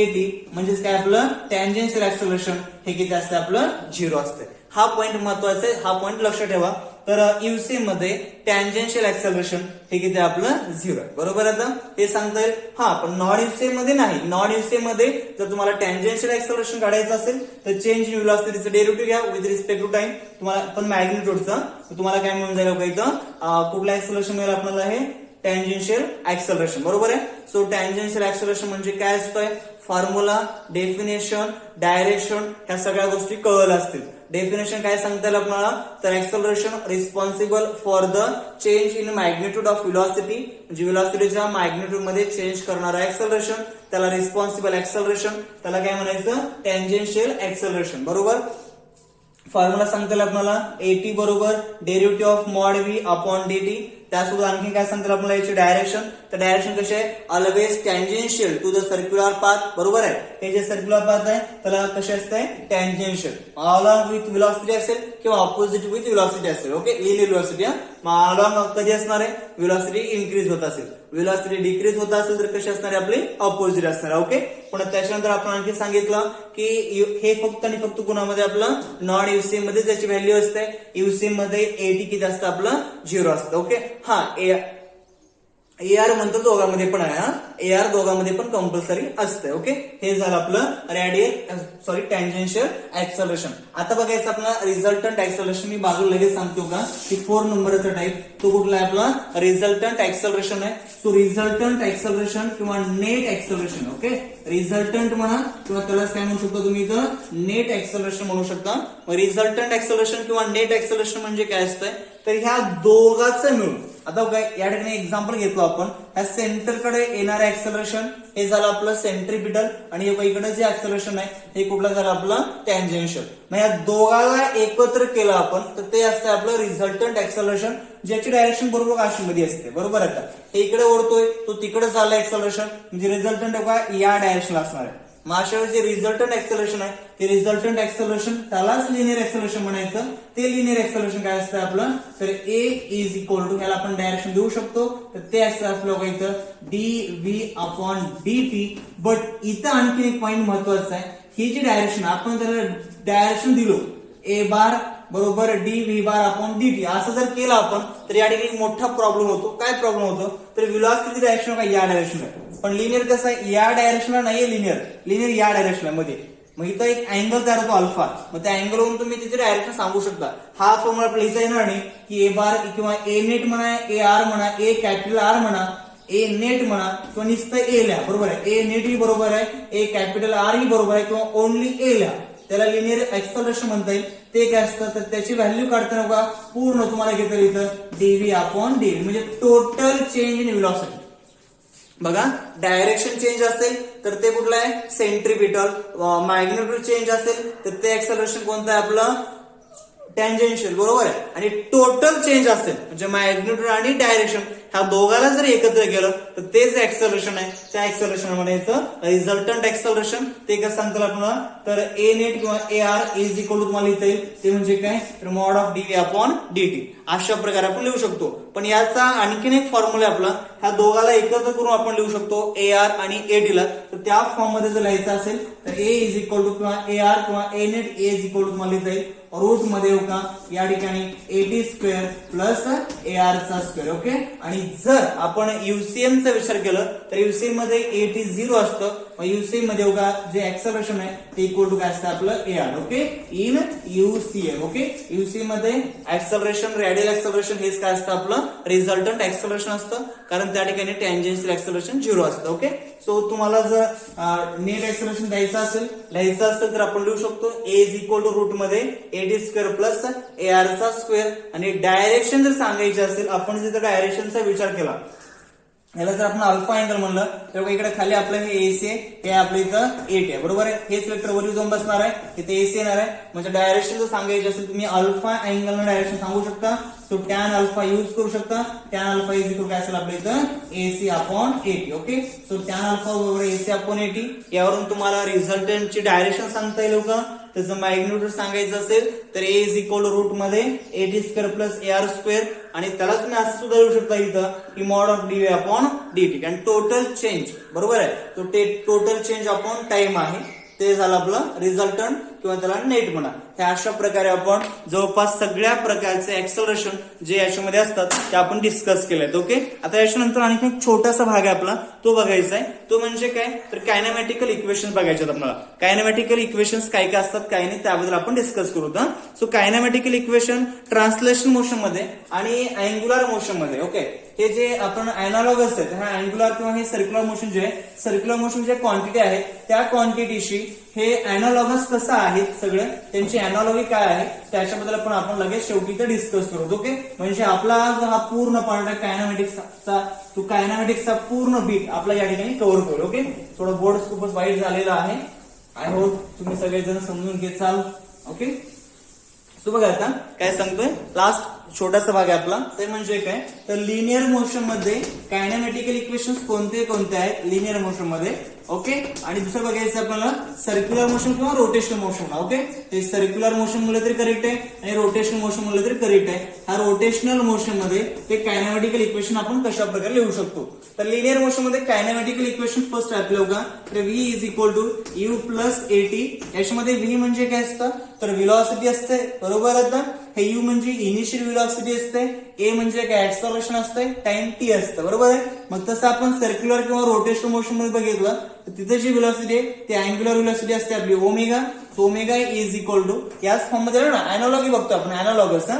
[SPEAKER 1] AT म्हणजेच काय आपलं टॅन्जेन्शियल एक्सेलरेशन हे किती असते आपलं 0 असते. हा पॉइंट महत्वाचा आहे. हा पॉइंट लक्षात ठेवा. तर UCM मध्ये टॅन्जेन्शियल एक्सेलरेशन हे किती आपलं 0 आहे. बरोबर आता हे सांगता येईल. हा पण नॉन UCM मध्ये नाही. नॉन UCM मध्ये जर तुम्हाला टॅन्जेन्शियल एक्सेलरेशन काढायचं असेल तर चेंज इन व्हेलॉसिटीचं डेरिव्हेटिव्ह घ्या विथ रिस्पेक्ट टू टाइम तुम्हाला पण मॅग्निट्यूडचा तुम्हाला काय मिळून जाईल का इथं कुठलं एक्सेलरेशन मिळेल आपल्याला हे टॅन्जेन्शियल एक्सेलरेशन. बरोबर आहे. सो टॅन्जेन्शियल एक्सेलरेशन म्हणजे काय असतंय फॉर्म्युला डेफिनेशन डायरेक्शन ह्या सगळ्या गोष्टी कळल्या असतील. डेफिनेशन काय सांगता येईल आपल्याला तर acceleration responsible for the change in magnitude of velocity म्हणजे व्हेलॉसिटीच्या मॅग्निट्यूड मध्ये चेंज करणारा एक्सेलरेशन त्याला रिस्पॉन्सिबल एक्सेलरेशन त्याला काय म्हणायचं टॅन्जेन्शियल एक्सेलरेशन. बरोबर. फॉर्म्युला सांगता येईल आपल्याला AT बरोबर derivative of mod V upon dt. त्यासोबत आणखी काय सांगता येईल आपल्याला याची डायरेक्शन तर डायरेक्शन कशी आहे always tangential to the circular path. बरोबर आहे. हे जे सर्क्युलर पाथ आहे त्याला कसे असते टॅन्जेन्शियल अलॉंग विथ व्हेलॉसिटी असेल किंवा ऑपोजिट विथ व्हेलॉसिटी असेल. Okay linear velocity. अलॉंग कधी असणार आहे व्हेलॉसिटी इन्क्रीज होत असेल व्हेलॉसिटी डिक्रीज होत असेल तर कशी असणार आहे आपली ऑपोजिट असणार आहे. ओके पण त्याच्यानंतर आपण आणखी सांगितलं की हे फक्त आणि फक्त कोणामध्ये आपलं नॉन UCM मध्ये त्याची व्हॅल्यू असते. UCM मध्ये AT किती असतं आपलं 0 असतं. ओके हा AR म्हणतो दोघांमध्ये पण आहे, AR दोघांमध्ये पण कंपल्सरी असते. ओके, हे झालं आपलं टँजेन्शियल ऍक्सलरेशन. आता बघायचं आपला रिझल्टंट ऍक्सलरेशन. मी बाजूला लगेच सांगतो का की 4 नंबरचा टाईप तो कुठला आहे आपला रिझल्टंट ऍक्सलरेशन आहे. सो रिझल्टंट ऍक्सलरेशन किंवा नेट ऍक्सलरेशन. ओके, रिझल्टंट म्हणा किंवा त्यालाच काय म्हणू शकतो तुम्ही इथं नेट ऍक्सलरेशन म्हणू शकता. रिझल्टंट ऍक्सलरेशन किंवा नेट ऍक्सलरेशन म्हणजे काय असतंय तर ह्या दोघांचं मिळून. आता काय या ठिकाणी एक्झाम्पल घेतलो आपण, ह्या सेंटरकडे येणारं ऍक्सलरेशन हे झालं आपलं सेंट्रिपिटल आणि इकडे जे ऍक्सलरेशन आहे हे कुठलं झालं आपलं टँजेन्शियल. मग या दोघाला एकत्र केलं आपण तर ते असतं आपलं रिझल्टंट ऍक्सलरेशन, ज्याची डायरेक्शन बरोबर काशीमध्ये असते. बरोबर आहे का, हे इकडे ओढतोय तो तिकडे झालं ऍक्सलरेशन, म्हणजे रिझल्टंट या डायरेक्शनला असणार आहे. मग अशा वेळी जे रिझल्टंट ऍक्सलरेशन आहे ते रिझल्टंट ऍक्सलरेशन त्यालाच लिनियर ऍक्सलरेशन म्हणायचं. ते लिनियर ऍक्सलरेशन काय असतं आपलं तर A इज इक्वल टू, ह्याला आपण डायरेक्शन देऊ शकतो तर ते असतं आपलं इथं dV/dt. बट इथं आणखी एक पॉईंट महत्वाचा आहे, ही जी डायरेक्शन आपण त्याला डायरेक्शन दिलो A बार बरोबर dV/dt असं जर केलं आपण तर या ठिकाणी मोठा प्रॉब्लेम होतो. काय प्रॉब्लेम होतो तर व्हेलॉसिटी डायरेक्शन काय या डायरेक्शनला आहे, पण लिनियर कसं आहे या डायरेक्शनला नाहीये, लिनियर या डायरेक्शनला मध्ये. मग इथं एक अँगल तयार होतो अल्फा, मग त्या अँगल वरून तुम्ही तिथे डायरेक्शन सांगू शकता. हा फॉर्म्युला आपल्याला लिहिता येणार नाही की A बार किंवा A नेट म्हणा, AR म्हणा, A कॅपिटल R म्हणा, A नेट म्हणा किंवा नुसतं A लिहा. बरोबर आहे, A नेट ही बरोबर आहे, A कॅपिटल R ही बरोबर आहे किंवा ओनली A लिहा. त्याला लिनियर ऍक्सलरेशन म्हणता येईल. ते काय असतं तर त्याची व्हॅल्यू काढताना बघा पूर्ण तुम्हाला घेता येईल इथं dV/dt म्हणजे टोटल चेंज इन व्हेलॉसिटी. बघा डायरेक्शन चेंज असेल तर ते कुठलं आहे सेंट्रिपिटल, मॅग्निट्यूड चेंज असेल तर ते ऍक्सलरेशन कोणतं आहे आपलं टँजेन्शियल. बरोबर आहे, आणि टोटल चेंज असेल म्हणजे मॅग्निट्यूड आणि डायरेक्शन ह्या दोघाला जर एकत्र केलं तर तेच ऍक्सलरेशन आहे. त्या ऍक्सलरेशन म्हणायचं रिझल्टंट ऍक्सलरेशन. ते कसं सांगतात आपल्याला तर A नेट किंवा AR इज इक्वल टू तुम्हाला लिहिता येईल ते म्हणजे काय तर मॉड ऑफ dV/dt. अशा प्रकारे आपण लिहू शकतो. पण याचा आणखीन एक फॉर्म्युला आपला ह्या दोघाला एकत्र करून आपण लिहू शकतो AR आणि AD ला. तर त्या फॉर्म मध्ये जर लिहायचं असेल तर A इज इक्वल टू किंवा AR किंवा A net A is equal to तुम्हाला लिहिता येईल रूट मध्ये का या ठिकाणी AT² प्लस AR². ओके, आणि जर आपण UCM चा विचार केला तर UCM मध्ये AT 0 असतं, मग UCM मध्ये बघा जे ऍक्सलरेशन आहे ते इक्वल टू काय असतं आपलं AR. Okay, in UCM. Okay, UCM मध्ये ऍक्सलरेशन रेडियल ऍक्सलरेशन हेच काय असतं आपलं रिझल्टंट ऍक्सलरेशन असतं, कारण त्या ठिकाणी टँजेन्शियल ऍक्सलरेशन 0 असतं. ओके, सो तुम्हाला जर नेट ऍक्सलरेशन लिहायचं असेल तर आपण लिहू शकतो A is equal to root मध्ये AT² प्लस AR² आणि डायरेक्शन जर सांगायची असेल आपण जर डायरेक्शनचा विचार केला याला जर आपण अल्फा अँगल म्हणलं तर इकडे खाली आपलं हे AC आहे, हे आपलं इथं 8 आहे. बरोबर आहे, हेच वेक्टर वरती जाऊन बसणार आहे, इथे AC येणार आहे. म्हणजे डायरेक्शन जर सांगायची असेल तुम्ही अल्फा अँगल न डायरेक्शन सांगू शकता. सो टॅन अल्फा यूज करू शकता. टॅन अल्फा इज इक्वल काय असेल आपल्या इथं AC/80. Okay, so tan alpha बरोबर AC/80. यावरून तुम्हाला रिझल्टंटची डायरेक्शन सांगता येईल का, त्याचं मॅग्निट्यूड सांगायचं असेल तर A इज इक्वल रूट मध्ये AT² प्लस AR² आणि त्याला तुम्ही असं सुद्धा लिहू शकता इथं की मॉड ऑफ dV/dt. आणि टोटल चेंज बरोबर आहे, तो टोटल चेंज अपॉन टाइम आहे, ते झालं आपलं रिझल्टंट किंवा त्याला नेट म्हणा. ह्या अशा प्रकारे आपण जवळपास सगळ्या प्रकारचे ऍक्सलरेशन जे याच्यामध्ये असतात ते आपण डिस्कस केलेत. ओके, आता याच्यानंतर आणखी एक छोटासा भाग आहे आपला तो बघायचा आहे. तो म्हणजे काय तर कायनॅमेटिकल इक्वेशन बघायचे आहेत आपल्याला. कायनॅमेटिकल इक्वेशन्स काय काय असतात काय नाही त्याबद्दल आपण डिस्कस करू. सो कायनॅमेटिकल इक्वेशन ट्रान्सलेशन मोशन मध्ये आणि अँग्युलर मोशन मध्ये. ओके, हे जे आपण अॅनालॉगस आहेत हा अँग्युलर किंवा हे सर्क्युलर मोशन जे आहे, सर्क्युलर मोशन जे क्वांटिटी आहे त्या क्वांटिटीशी हे अॅनालॉगस कसं आहे सगळं त्यांची अॅनालॉगी काय आहे त्याच्याबद्दल पण आपण लगेच शेवटी इथे डिस्कस करू. ओके, म्हणजे आपला जो हा पूर्ण पार्ट आहे कायनॅमेटिक्सचा तो कायनॅमेटिक्सचा पूर्ण बीट आपला या ठिकाणी कव्हर करू. ओके, थोडं बोर्ड खूपच वाईट झालेला आहे, आय होप तुम्ही सगळेजण समजून घेत चाल. ओके, सो बघा आता काय सांगतोय लास्ट छोटासा भाग आहे आपला ते म्हणजे काय तर लिनियर मोशन मध्ये कायनॅमेटिकल इक्वेशन्स कोणते कोणते आहेत लिनियर मोशन मध्ये. ओके, आणि दुसरं बघायचं आपल्याला सर्क्युलर मोशन किंवा रोटेशनल मोशन. ओके, ते सर्क्युलर मोशन म्हणलं तरी करेक्ट आहे आणि रोटेशनल मोशन म्हणलं तरी करेक्ट आहे. हा रोटेशनल मोशन मध्ये ते कायनॅमेटिकल इक्वेशन आपण कशा प्रकारे लिहू शकतो तर लिनियर मोशन मध्ये कायनॅमेटिकल इक्वेशन फर्स्ट आपलं का तर V is equal to U plus AT. याच्यामध्ये V म्हणजे काय असतं तर व्हेलॉसिटी असते. बरोबर, आता हे यू म्हणजे इनिशियल व्हेलॉसिटी असते, ए म्हणजे काय ऍक्सलरेशन असते, टाइम टी असतं, बरोबर आहे. मग तसं आपण सर्क्युलर किंवा रोटेशनल मोशन मध्ये बघितलं तर तिथे जी व्हेलॉसिटी आहे ती अँग्युलर व्हेलॉसिटी असते आपली omega. So omega is equal to याच फॉर्म मध्ये ना अॅनालॉगी बघतो आपण अॅनालॉगस.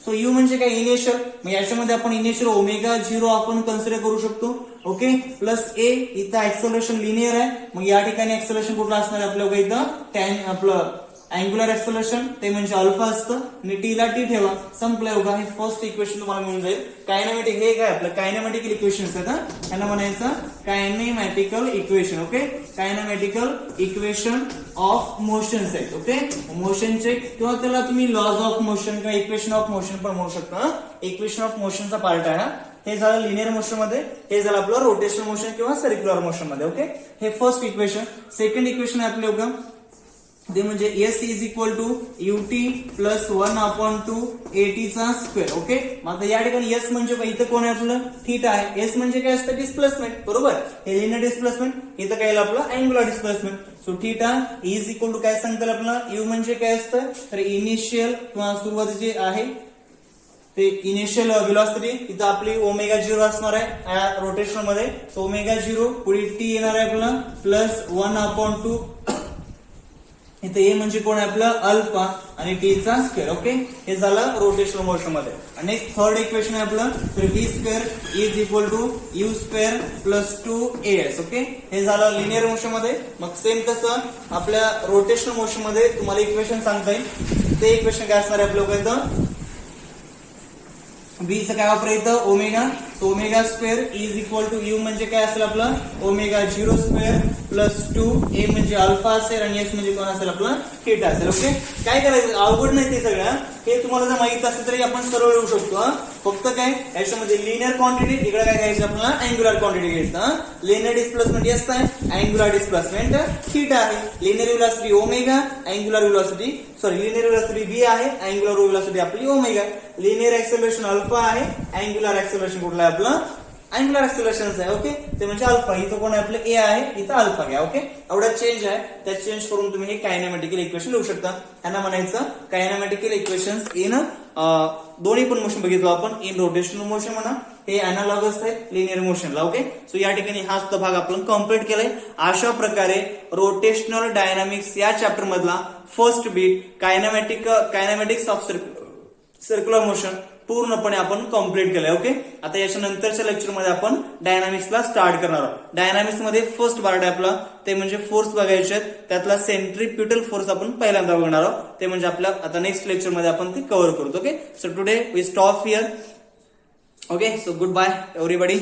[SPEAKER 1] सो यू म्हणजे काय इनिशियल, मग याच्यामध्ये आपण इनिशियल ओमेगा 0 आपण कन्सिडर करू शकतो. ओके, प्लस ए इथं ऍक्सलरेशन लिनियर आहे, मग या ठिकाणी ऍक्सलरेशन कुठलं असणार आहे आपल्याला इथं टॅन आपलं अँग्युलर ऍक्सलरेशन ते म्हणजे अल्फा असतं आणि टी ला टी ठेवा, संपलं बघा. हे फर्स्ट इक्वेशन तुम्हाला मिळून जाईल. कायनेमॅटिक हे काय आपलं कायनेमॅटिकल इक्वेशन्स आहेत, त्यांना म्हणायचं kinematical equation. Okay, kinematical equation of motions आहेत. ओके, मोशनचे किंवा त्याला तुम्ही लॉज ऑफ मोशन किंवा इक्वेशन ऑफ मोशन पण म्हणू शकता. इक्वेशन ऑफ मोशनचा पार्ट आहे हा. हे झालं लिनियर मोशन मध्ये, हे झालं आपलं रोटेशनल मोशन किंवा सर्क्युलर मोशन मध्ये. ओके, हे फर्स्ट इक्वेशन. सेकंड इक्वेशन आहे आपलं बघा, ते म्हणजे S is equal to U T plus 1/2 A T चा स्क्वेअर. ओके, मग आता या ठिकाणी एस म्हणजे इथं कोण आहे आपलं थीटा आहे. एस म्हणजे काय असतं डिस्प्लेसमेंट, बरोबर. हे लिनियर डिस्प्लेसमेंट, इथं काय आपलं angular displacement. So theta is equal to काय सांगतात आपलं यू म्हणजे काय असतं तर इनिशियल किंवा सुरुवातीचे आहे ते इनिशियल व्हेलॉसिटी. इथं आपली ओमेगा 0 असणार आहे रोटेशन मध्ये. सो ओमेगा 0 पुढे टी येणार आहे आपलं प्लस 1/2. इथे ए म्हणजे कोण आहे आपलं अल्फा आणि टी चा स्क्वेअर. ओके, हे झालं रोटेशनल मोशन मध्ये. नेक्स्ट थर्ड इक्वेशन आहे आपलं तर V square is equal to U square plus 2as. Okay, हे झालं लिनियर मोशन मध्ये. मग सेम कसं आपल्या रोटेशनल मोशन मध्ये तुम्हाला इक्वेशन सांगता येईल, ते इक्वेशन काय असणार आहे आपलं इथं बी चं काय वापरायचं omega. So omega square is equal to U म्हणजे काय असेल आपलं ओमेगा 0 स्क्वेअर प्लस 2 ए म्हणजे अल्फा असेल आणि एस म्हणजे कोण असेल आपलं थीटा असेल. ओके, काय करायचं अवघड नाही ते सगळं, हे तुम्हाला जर माहित असेल तरी आपण सरळ लिहू शकतो. फक्त काय याच्यामध्ये लिनियर क्वांटिटी, इकडे काय घ्यायचं आपल्याला अँग्युलर क्वांटिटी घ्यायचं. लिनियर डिस्प्लेसमेंट एस आहे, अँग्युलर डिस्प्लेसमेंट थीटा आहे. Linear velocity omega, angular velocity linear velocity V आहे, अँग्युलर व्हेलॉसिटी आपली ओमेगा. लिनियर एक्सेलरेशन अल्फा आहे, अँग्युलर एक्सेलरेशन कुठला आहे आपलं अँग्युलर एक्सेलरेशन आहे. ओके, ते म्हणजे अल्फा. इथं कोण आहे आपलं ए आहे, इथं अल्फा घ्या. ओके, एवढा चेंज आहे, त्या चेंज करून तुम्ही हे कायनेमॅटिकल इक्वेशन लिहू शकता. त्यांना म्हणायचं कायनेमॅटिकल इक्वेशन्स इन दोन्ही पण मोशन बघितलं आपण, इन रोटेशनल मोशन म्हणा, हे अनालॉगस आहे लिनियर मोशनला. ओके, सो या ठिकाणी हा सुद्धा भाग आपण कम्प्लीट केलाय. अशा प्रकारे रोटेशनल डायनामिक्स या चॅप्टर मधला first bit kinematics of circular motion पूर्णपणे आपण कम्प्लीट केलंय. ओके, आता याच्या नंतरच्या लेक्चर मध्ये आपण डायनामिक्सला स्टार्ट करणार आहोत. डायनामिक्स मध्ये फर्स्ट पार्ट आहे आपला ते म्हणजे फोर्स बघायचे आहेत, त्यातला सेंट्रीप्युटल फोर्स आपण पहिल्यांदा बघणार आहोत. ते म्हणजे आपल्या आता नेक्स्ट लेक्चर मध्ये आपण ते कव्हर करतो. Okay, so today we stop here. Okay, so goodbye everybody.